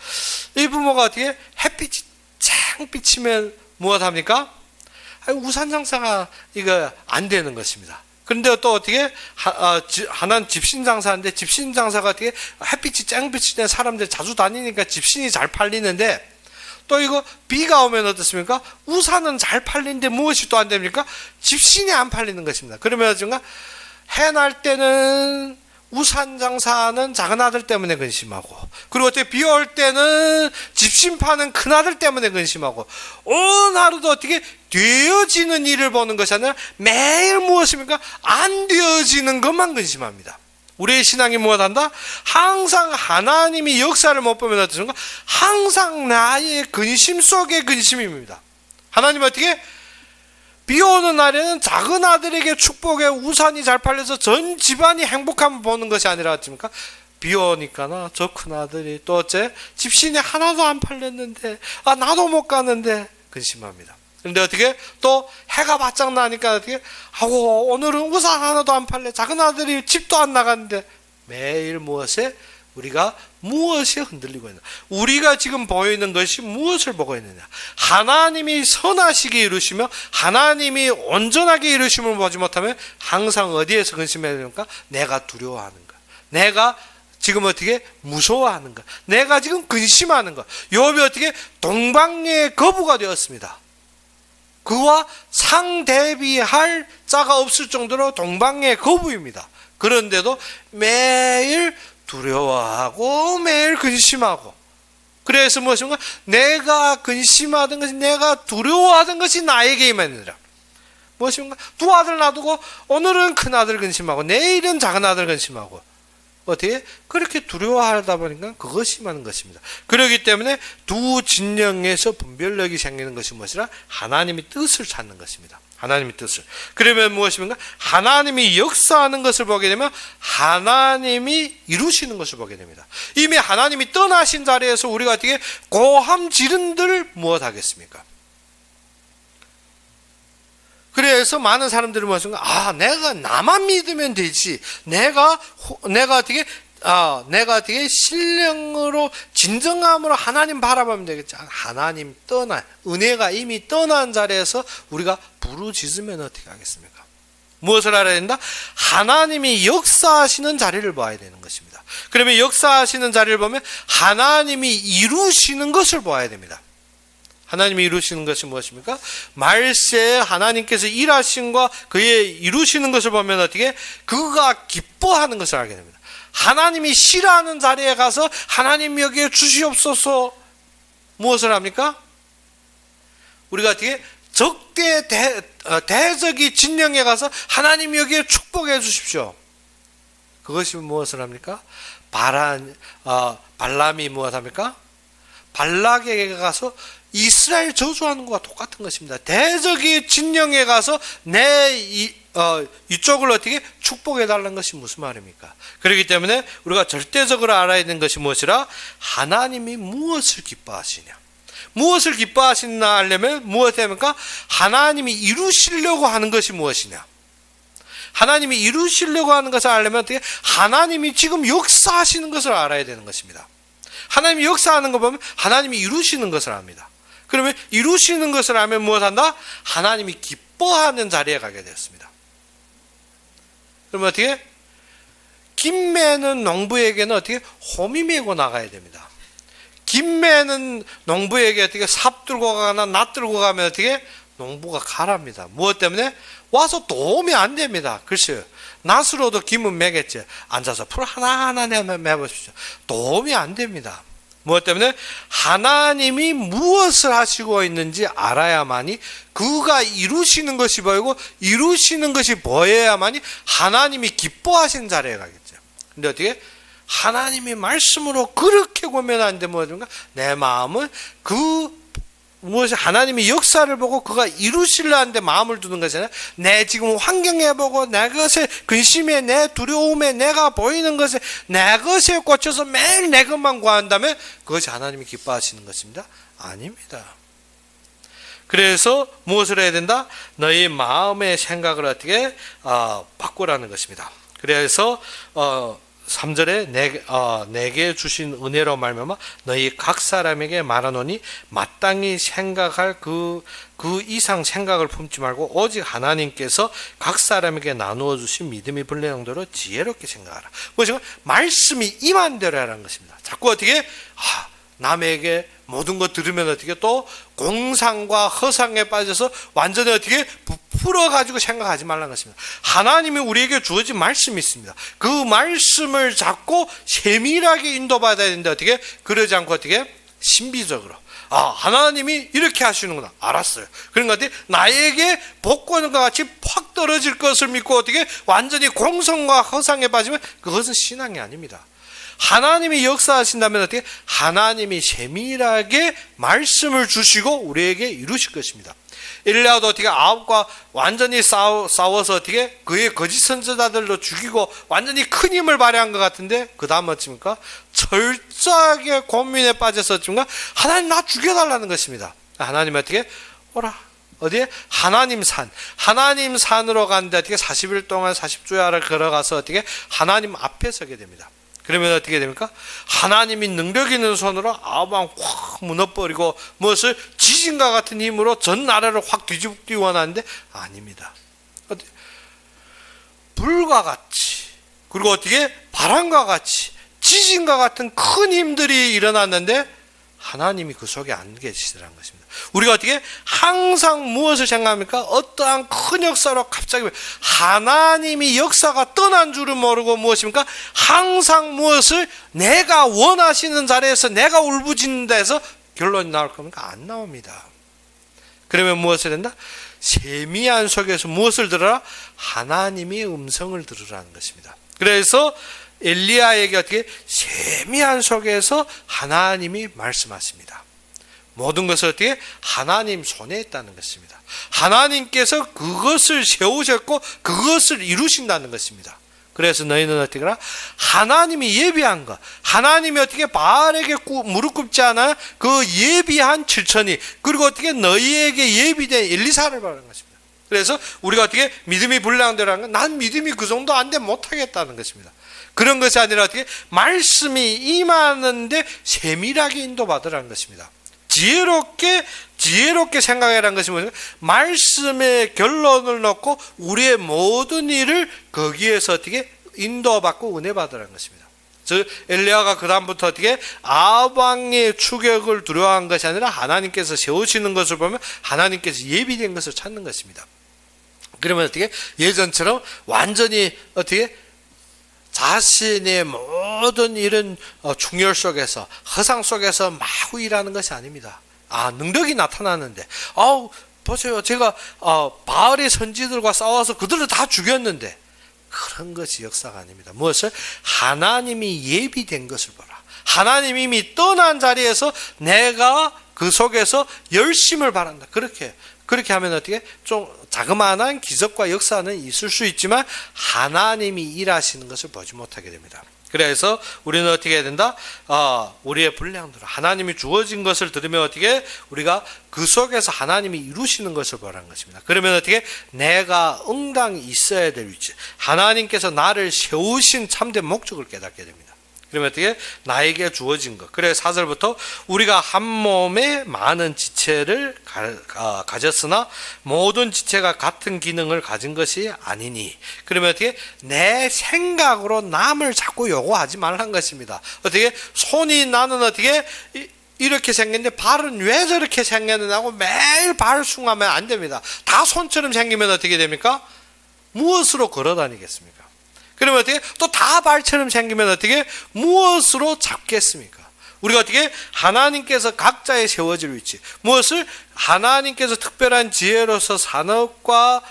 이 부모가 어떻게 햇빛이 창 비치면 무엇 합니까? 우산 장사가 이거 안 되는 것입니다. 그런데 또 어떻게 하나는 집신 장사인데 집신 장사가 어떻게 햇빛이 쨍빛이 된 사람들 자주 다니니까 집신이 잘 팔리는데 또 이거 비가 오면 어떻습니까? 우산은 잘 팔리는데 무엇이 또 안 됩니까? 집신이 안 팔리는 것입니다. 그러면 어쩐가 해 날 때는 우산 장사는 작은 아들 때문에 근심하고 그리고 어떻게 비 올 때는 집신 파는 큰 아들 때문에 근심하고 온 하루도 어떻게 되어지는 일을 보는 것이 아니라 매일 무엇입니까? 안 되어지는 것만 근심합니다. 우리의 신앙이 무엇한다? 항상 하나님이 역사를 못 보면 어떻습니까? 항상 나의 근심 속의 근심입니다. 하나님 어떻게? 비 오는 날에는 작은 아들에게 축복의 우산이 잘 팔려서 전 집안이 행복함을 보는 것이 아니라 어떻습니까? 비 오니까나 저 큰 아들이 또 어째 집신이 하나도 안 팔렸는데 나도 못 가는데 근심합니다. 그런데 어떻게 또 해가 바짝 나니까 어떻게 하고 오늘은 우산 하나도 안 팔려. 작은 아들이 집도 안 나갔는데 매일 우리가 무엇에 흔들리고 있나? 우리가 지금 보이는 것이 무엇을 보고 있느냐? 하나님이 선하시게 이루시며 하나님이 온전하게 이루심을 보지 못하면 항상 어디에서 근심해야 됩니까? 내가 두려워하는 것, 내가 지금 어떻게 무서워하는 것, 내가 지금 근심하는 것. 욥이 어떻게 동방의 거부가 되었습니다. 그와 상대비할 자가 없을 정도로 동방의 거부입니다. 그런데도 매일 두려워하고 매일 근심하고, 그래서 무엇인가? 내가 근심하던 것이, 내가 두려워하던 것이 나에게 임하느니라. 무엇인가? 두 아들 놔두고 오늘은 큰 아들 근심하고 내일은 작은 아들 근심하고, 어떻게 그렇게 두려워하다 보니까 그것이 많은 것입니다. 그렇기 때문에 두 진영에서 분별력이 생기는 것이 무엇이라? 하나님의 뜻을 찾는 것입니다. 하나님의 뜻을. 그러면 무엇입니까? 하나님이 역사하는 것을 보게 되면 하나님이 이루시는 것을 보게 됩니다. 이미 하나님이 떠나신 자리에서 우리가 어떻게 고함 지른들 무엇하겠습니까? 그래서 많은 사람들이 무엇인가? 내가 나만 믿으면 되지. 내가 어떻게 신령으로 진정함으로 하나님 바라보면 되겠지. 하나님 은혜가 이미 떠난 자리에서 우리가 부르짖으면 어떻게 하겠습니까? 무엇을 알아야 된다? 하나님이 역사하시는 자리를 봐야 되는 것입니다. 그러면 역사하시는 자리를 보면 하나님이 이루시는 것을 봐야 됩니다. 하나님이 이루시는 것이 무엇입니까? 말세에 하나님께서 일하신과 그의 이루시는 것을 보면 어떻게? 그가 기뻐하는 것을 알게 됩니다. 하나님이 싫어하는 자리에 가서 하나님 여기에 주시옵소서 무엇을 합니까? 우리가 어떻게? 대적이 진영에 가서 하나님 여기에 축복해 주십시오. 그것이 무엇을 합니까? 발람이 무엇합니까? 발락에게 가서 이스라엘 저주하는 것과 똑같은 것입니다. 대적이 진영에 가서 이쪽을 어떻게 축복해 달라는 것이 무슨 말입니까? 그렇기 때문에 우리가 절대적으로 알아야 되는 것이 무엇이라? 하나님이 무엇을 기뻐하시냐? 무엇을 기뻐하시나 하려면 무엇입니까? 하나님이 이루시려고 하는 것이 무엇이냐? 하나님이 이루시려고 하는 것을 알려면 어떻게? 하나님이 지금 역사하시는 것을 알아야 되는 것입니다. 하나님이 역사하는 거 보면 하나님이 이루시는 것을 압니다. 그러면 이루시는 것을 알면 무엇한다? 하나님이 기뻐하는 자리에 가게 되었습니다. 그러면 어떻게? 김매는 농부에게는 어떻게? 호미 메고 나가야 됩니다. 김매는 농부에게 어떻게? 삽 들고 가거나 낫 들고 가면 어떻게? 농부가 가랍니다. 무엇 때문에? 와서 도움이 안 됩니다. 글쎄요. 낫으로도 김은 매겠지. 앉아서 풀 하나하나 매보십시오. 도움이 안 됩니다. 무엇 때문에? 하나님이 무엇을 하시고 있는지 알아야만이 그가 이루시는 것이 보이고 이루시는 것이 보여야만이 하나님이 기뻐하시는 자리에 가겠죠. 근데 어떻게? 하나님이 말씀으로 그렇게 보면 안 되면 뭐든가 내 마음은 무엇이 하나님이 역사를 보고 그가 이루시려 하는데 마음을 두는 것이잖아요. 내 지금 환경에 보고 내 것에 근심에 내 두려움에 내가 보이는 것에 내 것에 꽂혀서 매일 내 것만 구한다면 그것이 하나님이 기뻐하시는 것입니다. 아닙니다. 그래서 무엇을 해야 된다? 너희 마음의 생각을 어떻게 바꾸라는 것입니다. 그래서 3절에 내게 주신 은혜로 말미암아 너희 각 사람에게 말하노니 마땅히 생각할 그 이상 생각을 품지 말고 오직 하나님께서 각 사람에게 나누어 주신 믿음이 불릴 정도로 지혜롭게 생각하라. 무엇인가? 말씀이 임한 대로 하라는 것입니다. 자꾸 어떻게 남에게 모든 것 들으면 어떻게 또 공상과 허상에 빠져서 완전히 어떻게 풀어가지고 생각하지 말라는 것입니다. 하나님이 우리에게 주어진 말씀이 있습니다. 그 말씀을 잡고 세밀하게 인도받아야 되는데 어떻게? 그러지 않고 어떻게? 신비적으로. 하나님이 이렇게 하시는구나. 알았어요. 그러니까 어떻게? 나에게 복권과 같이 팍 떨어질 것을 믿고 어떻게? 완전히 공성과 허상에 빠지면 그것은 신앙이 아닙니다. 하나님이 역사하신다면 어떻게? 하나님이 세밀하게 말씀을 주시고 우리에게 이루실 것입니다. 엘리야도 어떻게 아합과 완전히 싸워서 어떻게 그의 거짓 선지자들도 죽이고 완전히 큰 힘을 발휘한 것 같은데 그 다음 어찌입니까? 철저하게 고민에 빠져서 어찌입니까? 하나님 나 죽여달라는 것입니다. 하나님 어떻게? 오라. 어디에? 하나님 산으로 가는데 어떻게 40일 동안 40주야를 걸어가서 어떻게 하나님 앞에 서게 됩니다. 그러면 어떻게 됩니까? 하나님이 능력 있는 손으로 아합왕 확 무너버리고 무엇을 지진과 같은 힘으로 전 나라를 확 뒤집기 원하는데 아닙니다. 불과 같이 그리고 어떻게 바람과 같이 지진과 같은 큰 힘들이 일어났는데 하나님이 그 속에 안 계시더라는 것입니다. 우리가 어떻게 항상 무엇을 생각합니까? 어떠한 큰 역사로 갑자기 하나님이 역사가 떠난 줄은 모르고 무엇입니까? 항상 무엇을 내가 원하시는 자리에서 내가 울부짖는 데서 결론이 나올 겁니까? 안 나옵니다. 그러면 무엇을 된다? 세미한 속에서 무엇을 들어라? 하나님의 음성을 들으라는 것입니다. 그래서 엘리야에게 어떻게 세미한 속에서 하나님이 말씀하십니다. 모든 것을 어떻게 하나님 손에 있다는 것입니다. 하나님께서 그것을 세우셨고 그것을 이루신다는 것입니다. 그래서 너희는 어떻게 하라? 하나님이 예비한 것, 하나님이 어떻게 바알에게 무릎 꿇지 않아 그 예비한 7천이 그리고 어떻게 너희에게 예비된 엘리사를 바라는 것입니다. 그래서 우리가 어떻게 믿음이 불량되라는 건 난 믿음이 그 정도 안 되면 못하겠다는 것입니다. 그런 것이 아니라 어떻게 말씀이 임하는데 세밀하게 인도받으라는 것입니다. 지혜롭게 생각하라는 것이 뭐냐? 말씀의 결론을 놓고 우리의 모든 일을 거기에서 어떻게 인도받고 은혜 받으라는 것입니다. 즉 엘리야가 그 다음부터 어떻게 아합 왕의 추격을 두려워한 것이 아니라 하나님께서 세우시는 것을 보면 하나님께서 예비된 것을 찾는 것입니다. 그러면 어떻게 예전처럼 완전히 어떻게 자신의 모든 이런 충혈 속에서 허상 속에서 마구 일하는 것이 아닙니다. 능력이 나타나는데 보세요. 제가 바알의 선지들과 싸워서 그들을 다 죽였는데 그런 것이 역사가 아닙니다. 무엇을? 하나님이 예비된 것을 보라. 하나님이 이미 떠난 자리에서 내가 그 속에서 열심을 바란다. 그렇게 하면 어떻게? 좀 자그마한 기적과 역사는 있을 수 있지만 하나님이 일하시는 것을 보지 못하게 됩니다. 그래서 우리는 어떻게 해야 된다? 우리의 분량대로 하나님이 주어진 것을 들으면 어떻게? 우리가 그 속에서 하나님이 이루시는 것을 보라는 것입니다. 그러면 어떻게? 내가 응당히 있어야 될 위치, 하나님께서 나를 세우신 참된 목적을 깨닫게 됩니다. 그러면 어떻게? 나에게 주어진 것. 그래서 4절부터 우리가 한 몸에 많은 지체를 가졌으나 모든 지체가 같은 기능을 가진 것이 아니니. 그러면 어떻게? 내 생각으로 남을 자꾸 요구하지 말라는 것입니다. 어떻게? 손이 나는 어떻게? 이렇게 생겼는데 발은 왜 저렇게 생겼느냐 하고 매일 발 숭하면 안 됩니다. 다 손처럼 생기면 어떻게 됩니까? 무엇으로 걸어 다니겠습니까? 그러면 어떻게? 또 다 발처럼 생기면 어떻게? 무엇으로 잡겠습니까? 우리가 어떻게? 하나님께서 각자의 세워질 위치, 무엇을? 하나님께서 특별한 지혜로서 산업과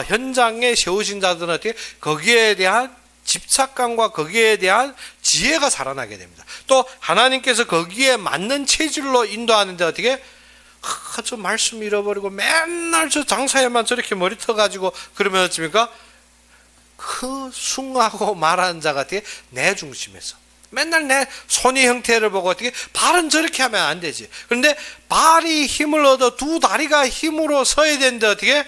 현장에 세우신 자들은 어떻게? 거기에 대한 집착감과 거기에 대한 지혜가 살아나게 됩니다. 또 하나님께서 거기에 맞는 체질로 인도하는데 어떻게? 저 말씀 잃어버리고 맨날 저 장사에만 저렇게 머리 터가지고 그러면 어떻습니까? 그 숭하고 말하는 자가 어떻게? 내 중심에서 맨날 내 손의 형태를 보고 어떻게? 발은 저렇게 하면 안 되지. 그런데 발이 힘을 얻어 두 다리가 힘으로 서야 되는데 어떻게?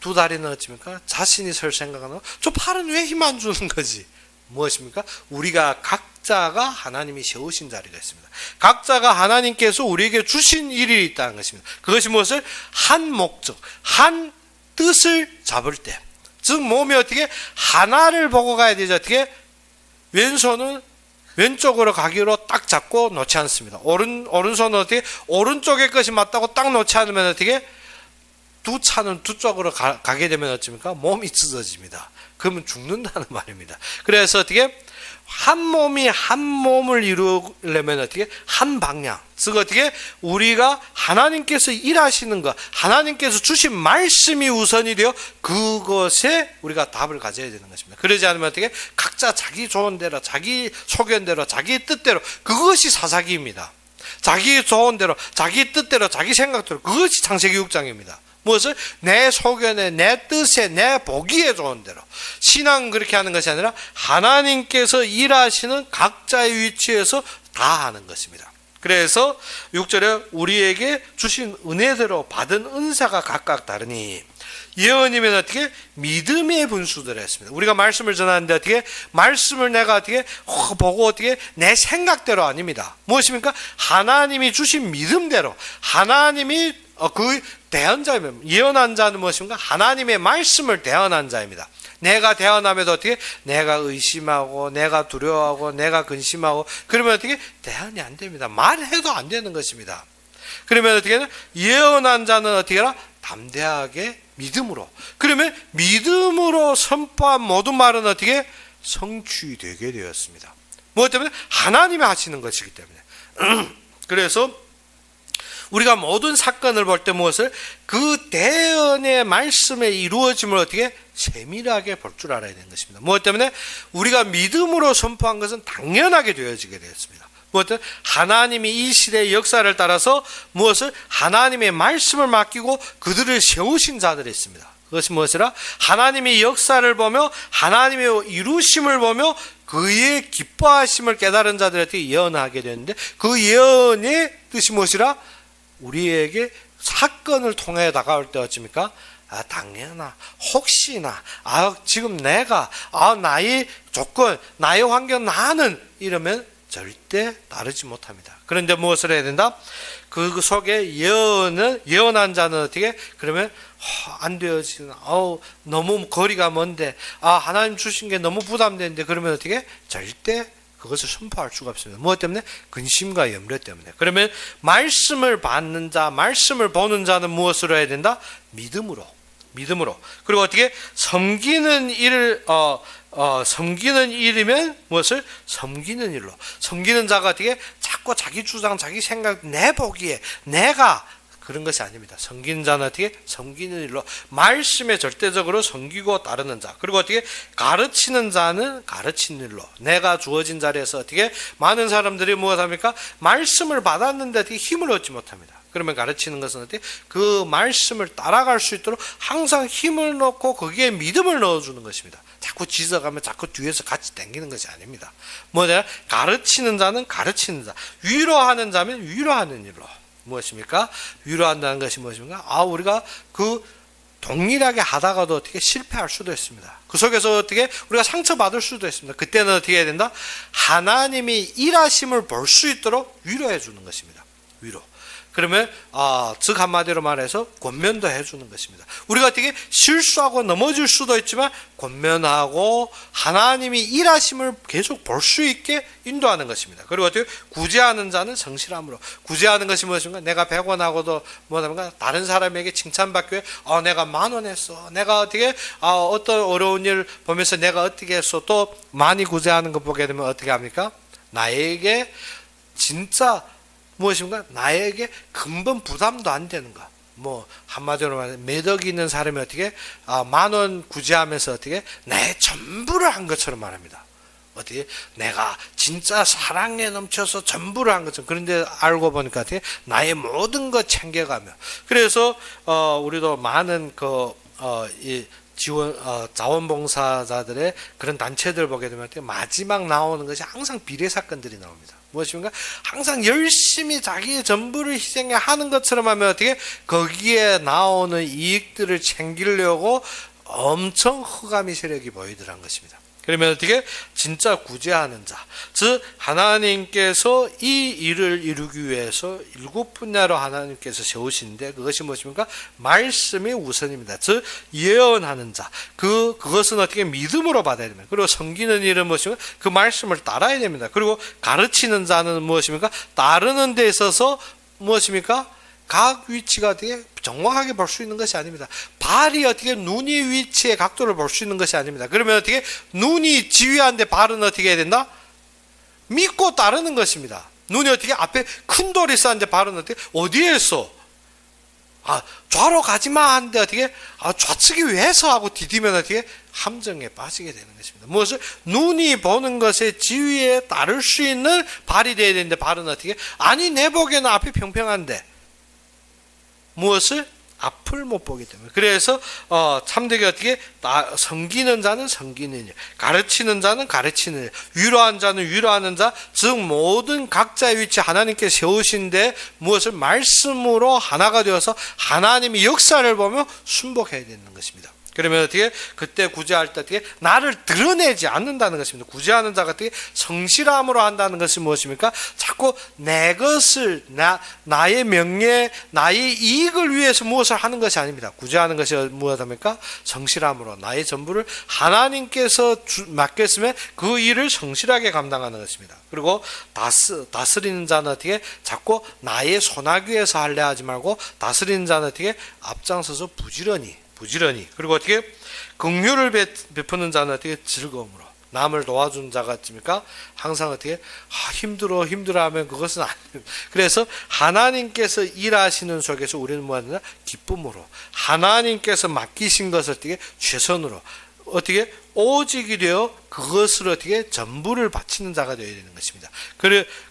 두 다리는 어찌입니까? 자신이 설 생각은 저 팔은 왜 힘 안 주는 거지? 무엇입니까? 우리가 각자가 하나님이 세우신 자리가 있습니다. 각자가 하나님께서 우리에게 주신 일이 있다는 것입니다. 그것이 무엇을? 한 목적, 한 뜻을 잡을 때, 즉 몸이 어떻게? 하나를 보고 가야 되죠. 어떻게? 왼손은 왼쪽으로 가기로 딱 잡고 놓지 않습니다. 오른손은 어떻게? 오른쪽의 것이 맞다고 딱 놓지 않으면 어떻게? 두 차는 두 쪽으로 가게 되면 어찌입니까? 몸이 찢어집니다. 그러면 죽는다는 말입니다. 그래서 어떻게? 한 몸이 한 몸을 이루려면 어떻게 한 방향, 즉 어떻게 우리가 하나님께서 일하시는 것, 하나님께서 주신 말씀이 우선이 되어 그것에 우리가 답을 가져야 되는 것입니다. 그러지 않으면 어떻게 각자 자기 좋은 대로, 자기 소견대로, 자기 뜻대로, 그것이 사사기입니다. 자기 좋은 대로, 자기 뜻대로, 자기 생각대로, 그것이 창세기 6장입니다. 무엇을? 내 소견에, 내 뜻에, 내 보기에 좋은 대로. 신앙은 그렇게 하는 것이 아니라 하나님께서 일하시는 각자의 위치에서 다 하는 것입니다. 그래서 6절에 우리에게 주신 은혜대로 받은 은사가 각각 다르니, 예언이면 어떻게? 믿음의 분수들 했습니다. 우리가 말씀을 전하는데 어떻게? 말씀을 내가 어떻게? 보고 어떻게? 내 생각대로 아닙니다. 무엇입니까? 하나님이 주신 믿음대로, 하나님이 그 대언 자입니다. 예언한 자는 무엇입니까? 하나님의 말씀을 대언한 자입니다. 내가 대언하면서 어떻게? 내가 의심하고, 내가 두려워하고, 내가 근심하고, 그러면 어떻게? 대언이 안 됩니다. 말해도 안 되는 것입니다. 그러면 어떻게? 예언한 자는 어떻게 하라? 담대하게 믿음으로. 그러면 믿음으로 선포한 모든 말은 어떻게? 성취되게 되었습니다. 무엇 때문에? 하나님이 하시는 것이기 때문에. 그래서 우리가 모든 사건을 볼 때 무엇을? 그 대언의 말씀에 이루어짐을 어떻게? 세밀하게 볼 줄 알아야 되는 것입니다. 무엇 때문에? 우리가 믿음으로 선포한 것은 당연하게 되어지게 되었습니다. 무엇 때문에? 하나님이 이 시대의 역사를 따라서 무엇을? 하나님의 말씀을 맡기고 그들을 세우신 자들이 있습니다. 그것이 무엇이라? 하나님의 역사를 보며 하나님의 이루심을 보며 그의 기뻐하심을 깨달은 자들한테 예언하게 되는데, 그 예언의 뜻이 무엇이라? 우리에게 사건을 통해 다가올 때 어찌입니까? 당연하, 혹시나, 지금 내가, 나의 조건, 나의 환경, 나는 이러면 절대 따르지 못합니다. 그런데 무엇을 해야 된다? 그 속에 예언한 자는 어떻게? 그러면 안 되어지는, 너무 거리가 먼데, 하나님 주신 게 너무 부담되는데, 그러면 어떻게? 절대 그것을 선포할 수가 없습니다. 무엇 때문에? 근심과 염려 때문에. 그러면 말씀을 받는 자, 말씀을 보는 자는 무엇으로 해야 된다? 믿음으로. 그리고 어떻게? 섬기는 일을 섬기는 일이면 무엇을? 섬기는 일로. 섬기는 자가 어떻게? 자꾸 자기 주장, 자기 생각, 내 보기에 내가 그런 것이 아닙니다. 섬기는 자는 어떻게? 섬기는 일로. 말씀에 절대적으로 섬기고 따르는 자. 그리고 어떻게? 가르치는 자는 가르치는 일로. 내가 주어진 자리에서 어떻게? 많은 사람들이 무엇합니까? 말씀을 받았는데 어떻게 힘을 얻지 못합니다. 그러면 가르치는 것은 어떻게? 그 말씀을 따라갈 수 있도록 항상 힘을 넣고 거기에 믿음을 넣어주는 것입니다. 자꾸 지적하면 자꾸 뒤에서 같이 당기는 것이 아닙니다. 뭐냐? 가르치는 자는 가르치는 자. 위로하는 자면 위로하는 일로. 무엇입니까? 위로한다는 것이 무엇입니까? 우리가 그 동일하게 하다가도 어떻게 실패할 수도 있습니다. 그 속에서 어떻게 우리가 상처받을 수도 있습니다. 그때는 어떻게 해야 된다? 하나님이 일하심을 볼 수 있도록 위로해 주는 것입니다. 위로. 그러면 즉 한마디로 말해서 권면도 해주는 것입니다. 우리가 어떻게 실수하고 넘어질 수도 있지만 권면하고 하나님이 일하심을 계속 볼 수 있게 인도하는 것입니다. 그리고 어떻게 구제하는 자는 성실함으로. 구제하는 것이 무엇인가? 내가 100원 뭐냐면 다른 사람에게 칭찬받기 위해 내가 10,000원 했어. 내가 어떻게 어떤 어려운 일 보면서 내가 어떻게 했어. 또 많이 구제하는 거 보게 되면 어떻게 합니까? 나에게 진짜 무엇인가? 나에게 근본 부담도 안 되는 것. 한마디로 말해 매덕이 있는 사람이 어떻게 10,000원 구제하면서 어떻게 내 전부를 한 것처럼 말합니다. 어떻게 내가 진짜 사랑에 넘쳐서 전부를 한 것처럼. 그런데 알고 보니까 어떻게 나의 모든 것 챙겨가며. 그래서 우리도 많은 이 지원 자원봉사자들의 그런 단체들 보게 되면 마지막 나오는 것이 항상 비례 사건들이 나옵니다. 무엇입니까? 항상 열심히 자기의 전부를 희생해 하는 것처럼 하면 어떻게 거기에 나오는 이익들을 챙기려고 엄청 흑암의 세력이 보이더란 것입니다. 그러면 어떻게? 진짜 구제하는 자. 즉, 하나님께서 이 일을 이루기 위해서 7분야로 하나님께서 세우시는데 그것이 무엇입니까? 말씀이 우선입니다. 즉, 예언하는 자. 그것은 어떻게 믿음으로 받아야 됩니다. 그리고 섬기는 일은 무엇입니까? 그 말씀을 따라야 됩니다. 그리고 가르치는 자는 무엇입니까? 따르는 데 있어서 무엇입니까? 각 위치가 어떻게 정확하게 볼 수 있는 것이 아닙니다. 발이 어떻게 눈이 위치의 각도를 볼 수 있는 것이 아닙니다. 그러면 어떻게 눈이 지휘하는데 발은 어떻게 해야 된다? 믿고 따르는 것입니다. 눈이 어떻게 앞에 큰 돌이 있었는데 발은 어떻게 어디에 있어? 좌로 가지마 하는데 어떻게 좌측이 왜서 하고 디디면 어떻게 함정에 빠지게 되는 것입니다. 무엇을? 눈이 보는 것의 지위에 따를 수 있는 발이 되어야 되는데 발은 어떻게? 아니 내 보기에는 앞이 평평한데 무엇을? 앞을 못 보기 때문에. 그래서 참되게 어떻게 섬기는 자는 섬기는 일, 가르치는 자는 가르치는 일, 위로하는 자는 위로하는 자, 즉 모든 각자의 위치 하나님께 세우신데 무엇을? 말씀으로 하나가 되어서 하나님이 역사를 보며 순복해야 되는 것입니다. 그러면 어떻게? 그때 구제할 때 어떻게? 나를 드러내지 않는다는 것입니다. 구제하는 자가 어떻게? 성실함으로 한다는 것이 무엇입니까? 자꾸 내 것을, 나의 명예, 나의 이익을 위해서 무엇을 하는 것이 아닙니다. 구제하는 것이 무엇입니까? 성실함으로 나의 전부를 하나님께서 맡겼으면 그 일을 성실하게 감당하는 것입니다. 그리고 다스리는 자는 어떻게? 자꾸 나의 손아귀에서 하려 하지 말고 다스리는 자는 어떻게? 앞장서서 부지런히 그리고 어떻게 긍휼을 베푸는 자는 어떻게 즐거움으로 남을 도와준 자가 있습니까? 항상 어떻게 힘들어하면 그것은 아닙니다. 그래서 하나님께서 일하시는 속에서 우리는 뭐하느냐? 기쁨으로 하나님께서 맡기신 것을 어떻게 최선으로 어떻게 오직이 되어 그것을 어떻게 전부를 바치는 자가 되어야 되는 것입니다.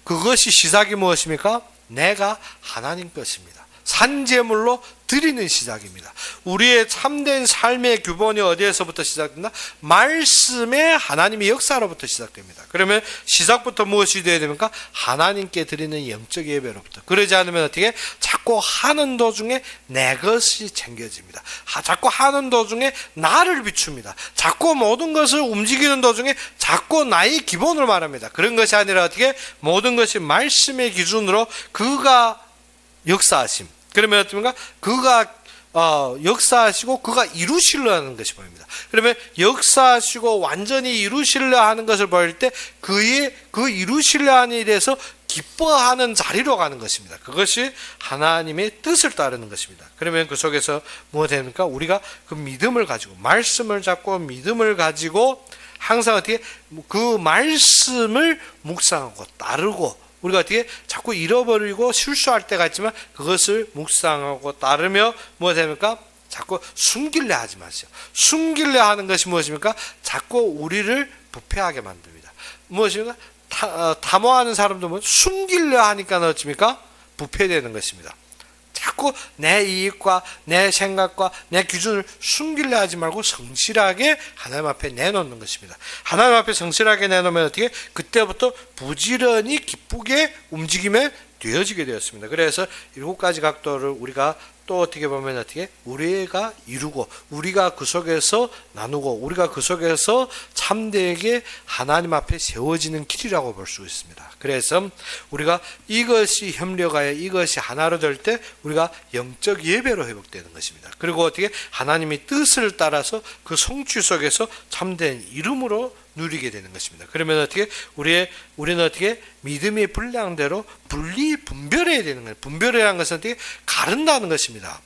그것이 시작이 무엇입니까? 내가 하나님 것입니다. 산제물로 드리는 시작입니다. 우리의 참된 삶의 규본이 어디에서부터 시작된다? 말씀의 하나님의 역사로부터 시작됩니다. 그러면 시작부터 무엇이 되어야 됩니까? 하나님께 드리는 영적 예배로부터. 그러지 않으면 어떻게? 자꾸 하는 도중에 내 것이 챙겨집니다. 자꾸 하는 도중에 나를 비춥니다. 자꾸 모든 것을 움직이는 도중에 자꾸 나의 기본을 말합니다. 그런 것이 아니라 어떻게? 모든 것이 말씀의 기준으로 그가 역사하심. 그러면 어떻습니까? 그가 역사하시고 그가 이루시려 하는 것이 보입니다. 그러면 역사하시고 완전히 이루시려 하는 것을 보일 때 그의 그 이루시려 하는 일에 대해서 기뻐하는 자리로 가는 것입니다. 그것이 하나님의 뜻을 따르는 것입니다. 그러면 그 속에서 무엇이 됩니까? 우리가 그 믿음을 가지고 말씀을 잡고 믿음을 가지고 항상 어떻게 그 말씀을 묵상하고 따르고 우리가 어떻게 자꾸 잃어버리고 실수할 때가 있지만 그것을 묵상하고 따르며 무엇이 됩니까? 자꾸 숨기려 하지 마세요. 숨기려 하는 것이 무엇입니까? 자꾸 우리를 부패하게 만듭니다. 무엇입니까? 탐호하는 사람도 숨기려 하니까 어떻습니까? 부패되는 것입니다. 자꾸 내 이익과 내 생각과 내 기준을 숨기려 하지 말고 성실하게 하나님 앞에 내놓는 것입니다. 하나님 앞에 성실하게 내놓으면 어떻게? 그때부터 부지런히 기쁘게 움직임에 되어지게 되었습니다. 그래서 7가지 각도를 우리가 또 어떻게 보면 어떻게 우리가 이루고 우리가 그 속에서 나누고 우리가 그 속에서 참되게 하나님 앞에 세워지는 길이라고 볼 수 있습니다. 그래서 우리가 이것이 협력하여 이것이 하나로 될 때 우리가 영적 예배로 회복되는 것입니다. 그리고 어떻게 하나님의 뜻을 따라서 그 성취 속에서 참된 이름으로 누리게 되는 것입니다. 그러면 어떻게 우리는 어떻게 믿음의 분량대로 분별해야 되는 거예요. 분별이라는 것은 어떻게 가른다는 것입니다.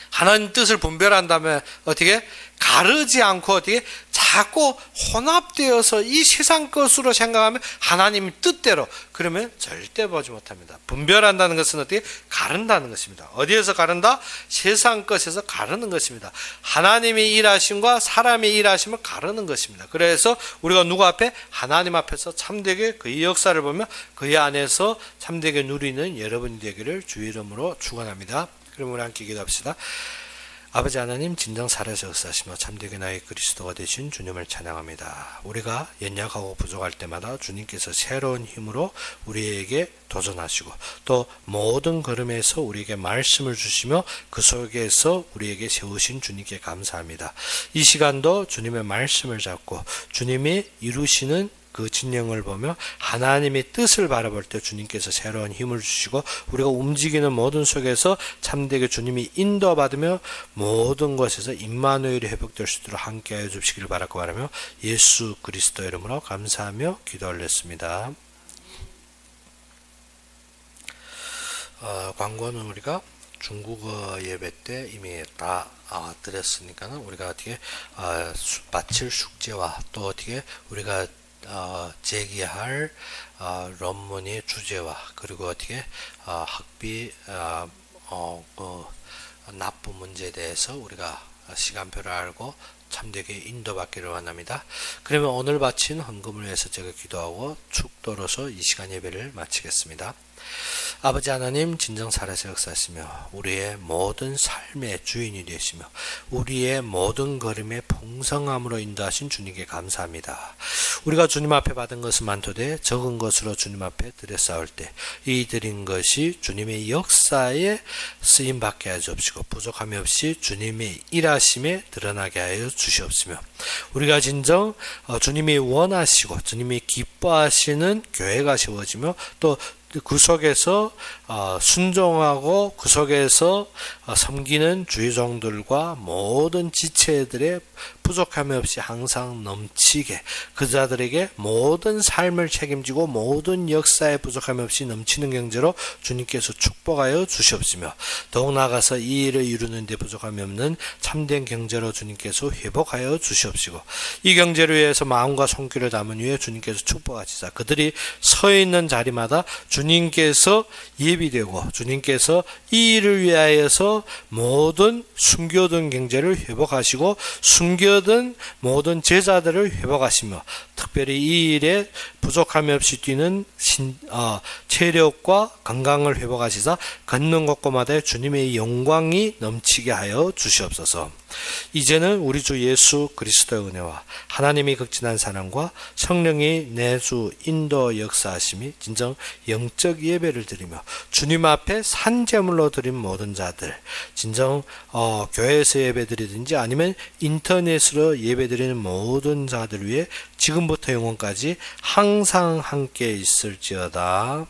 하나님 뜻을 분별한다면 어떻게 가르지 않고 어떻게 자꾸 혼합되어서 이 세상 것으로 생각하면 하나님 뜻대로 그러면 절대 보지 못합니다. 분별한다는 것은 어떻게 가른다는 것입니다. 어디에서 가른다? 세상 것에서 가르는 것입니다. 하나님의 일하심과 사람의 일하심을 가르는 것입니다. 그래서 우리가 누구 앞에? 하나님 앞에서 참되게 그의 역사를 보며 그의 안에서 참되게 누리는 여러분이 되기를 주의 이름으로 축원합니다. 그럼 우리 함께 기도합시다. 아버지 하나님, 진정 살아서 역사하시며 참되게 나의 그리스도가 되신 주님을 찬양합니다. 우리가 연약하고 부족할 때마다 주님께서 새로운 힘으로 우리에게 도전하시고 또 모든 걸음에서 우리에게 말씀을 주시며 그 속에서 우리에게 세우신 주님께 감사합니다. 이 시간도 주님의 말씀을 잡고 주님이 이루시는 그 진영을 보며 하나님의 뜻을 바라볼 때 주님께서 새로운 힘을 주시고 우리가 움직이는 모든 속에서 참되게 주님이 인도받으며 모든 것에서 임마누엘이 회복될 수 있도록 함께하여 주시기를 바라고 바라며 예수 그리스도 이름으로 감사하며 기도 올렸습니다. 광고는 우리가 중국어 예배 때 이미 다 드렸으니까는 우리가 어떻게 바칠 숙제와 또 어떻게 우리가 제기할論문의 주제와 그리고 어떻게 학비 납부 문제에 대해서 우리가 시간표를 알고 참되게 인도받기를 원합니다. 그러면 오늘 바친 헌금을 위해서 제가 기도하고 축도로서 이 시간 예배를 마치겠습니다. 아버지 하나님, 진정 살아서 역사하시며 우리의 모든 삶의 주인이 되시며 우리의 모든 걸음의 풍성함으로 인도하신 주님께 감사합니다. 우리가 주님 앞에 받은 것은 많도되 적은 것으로 주님 앞에 드려 싸울 때 이 드린 것이 주님의 역사에 쓰임받게 하여 주옵시고 부족함이 없이 주님의 일하심에 드러나게 하여 주시옵시며 우리가 진정 주님이 원하시고 주님이 기뻐하시는 교회가 세워지며 또 그 속에서 순종하고 그 속에서 섬기는 주의종들과 모든 지체들의 부족함이 없이 항상 넘치게 그 자들에게 모든 삶을 책임지고 모든 역사에 부족함이 없이 넘치는 경제로 주님께서 축복하여 주시옵시며 더욱 나아가서 이 일을 이루는 데 부족함이 없는 참된 경제로 주님께서 회복하여 주시옵시고 이 경제를 위해서 마음과 손길을 담은 후에 주님께서 축복하시사 그들이 서 있는 자리마다 주님께서 예비되고 주님께서 이 일을 위하여서 모든 숨겨둔 경제를 회복하시고 숨겨둔 모든 제자들을 회복하시며 특별히 이 일에 부족함이 없이 뛰는 체력과 건강을 회복하시사 걷는 곳곳마다 주님의 영광이 넘치게 하여 주시옵소서. 이제는 우리 주 예수 그리스도의 은혜와 하나님이 극진한 사랑과 성령이 내주 인도 역사하심이 진정 영적 예배를 드리며 주님 앞에 산제물로 드린 모든 자들 진정 교회에서 예배드리든지 아니면 인터넷으로 예배드리는 모든 자들 위해 지금부터 영원까지 항상 함께 있을지어다.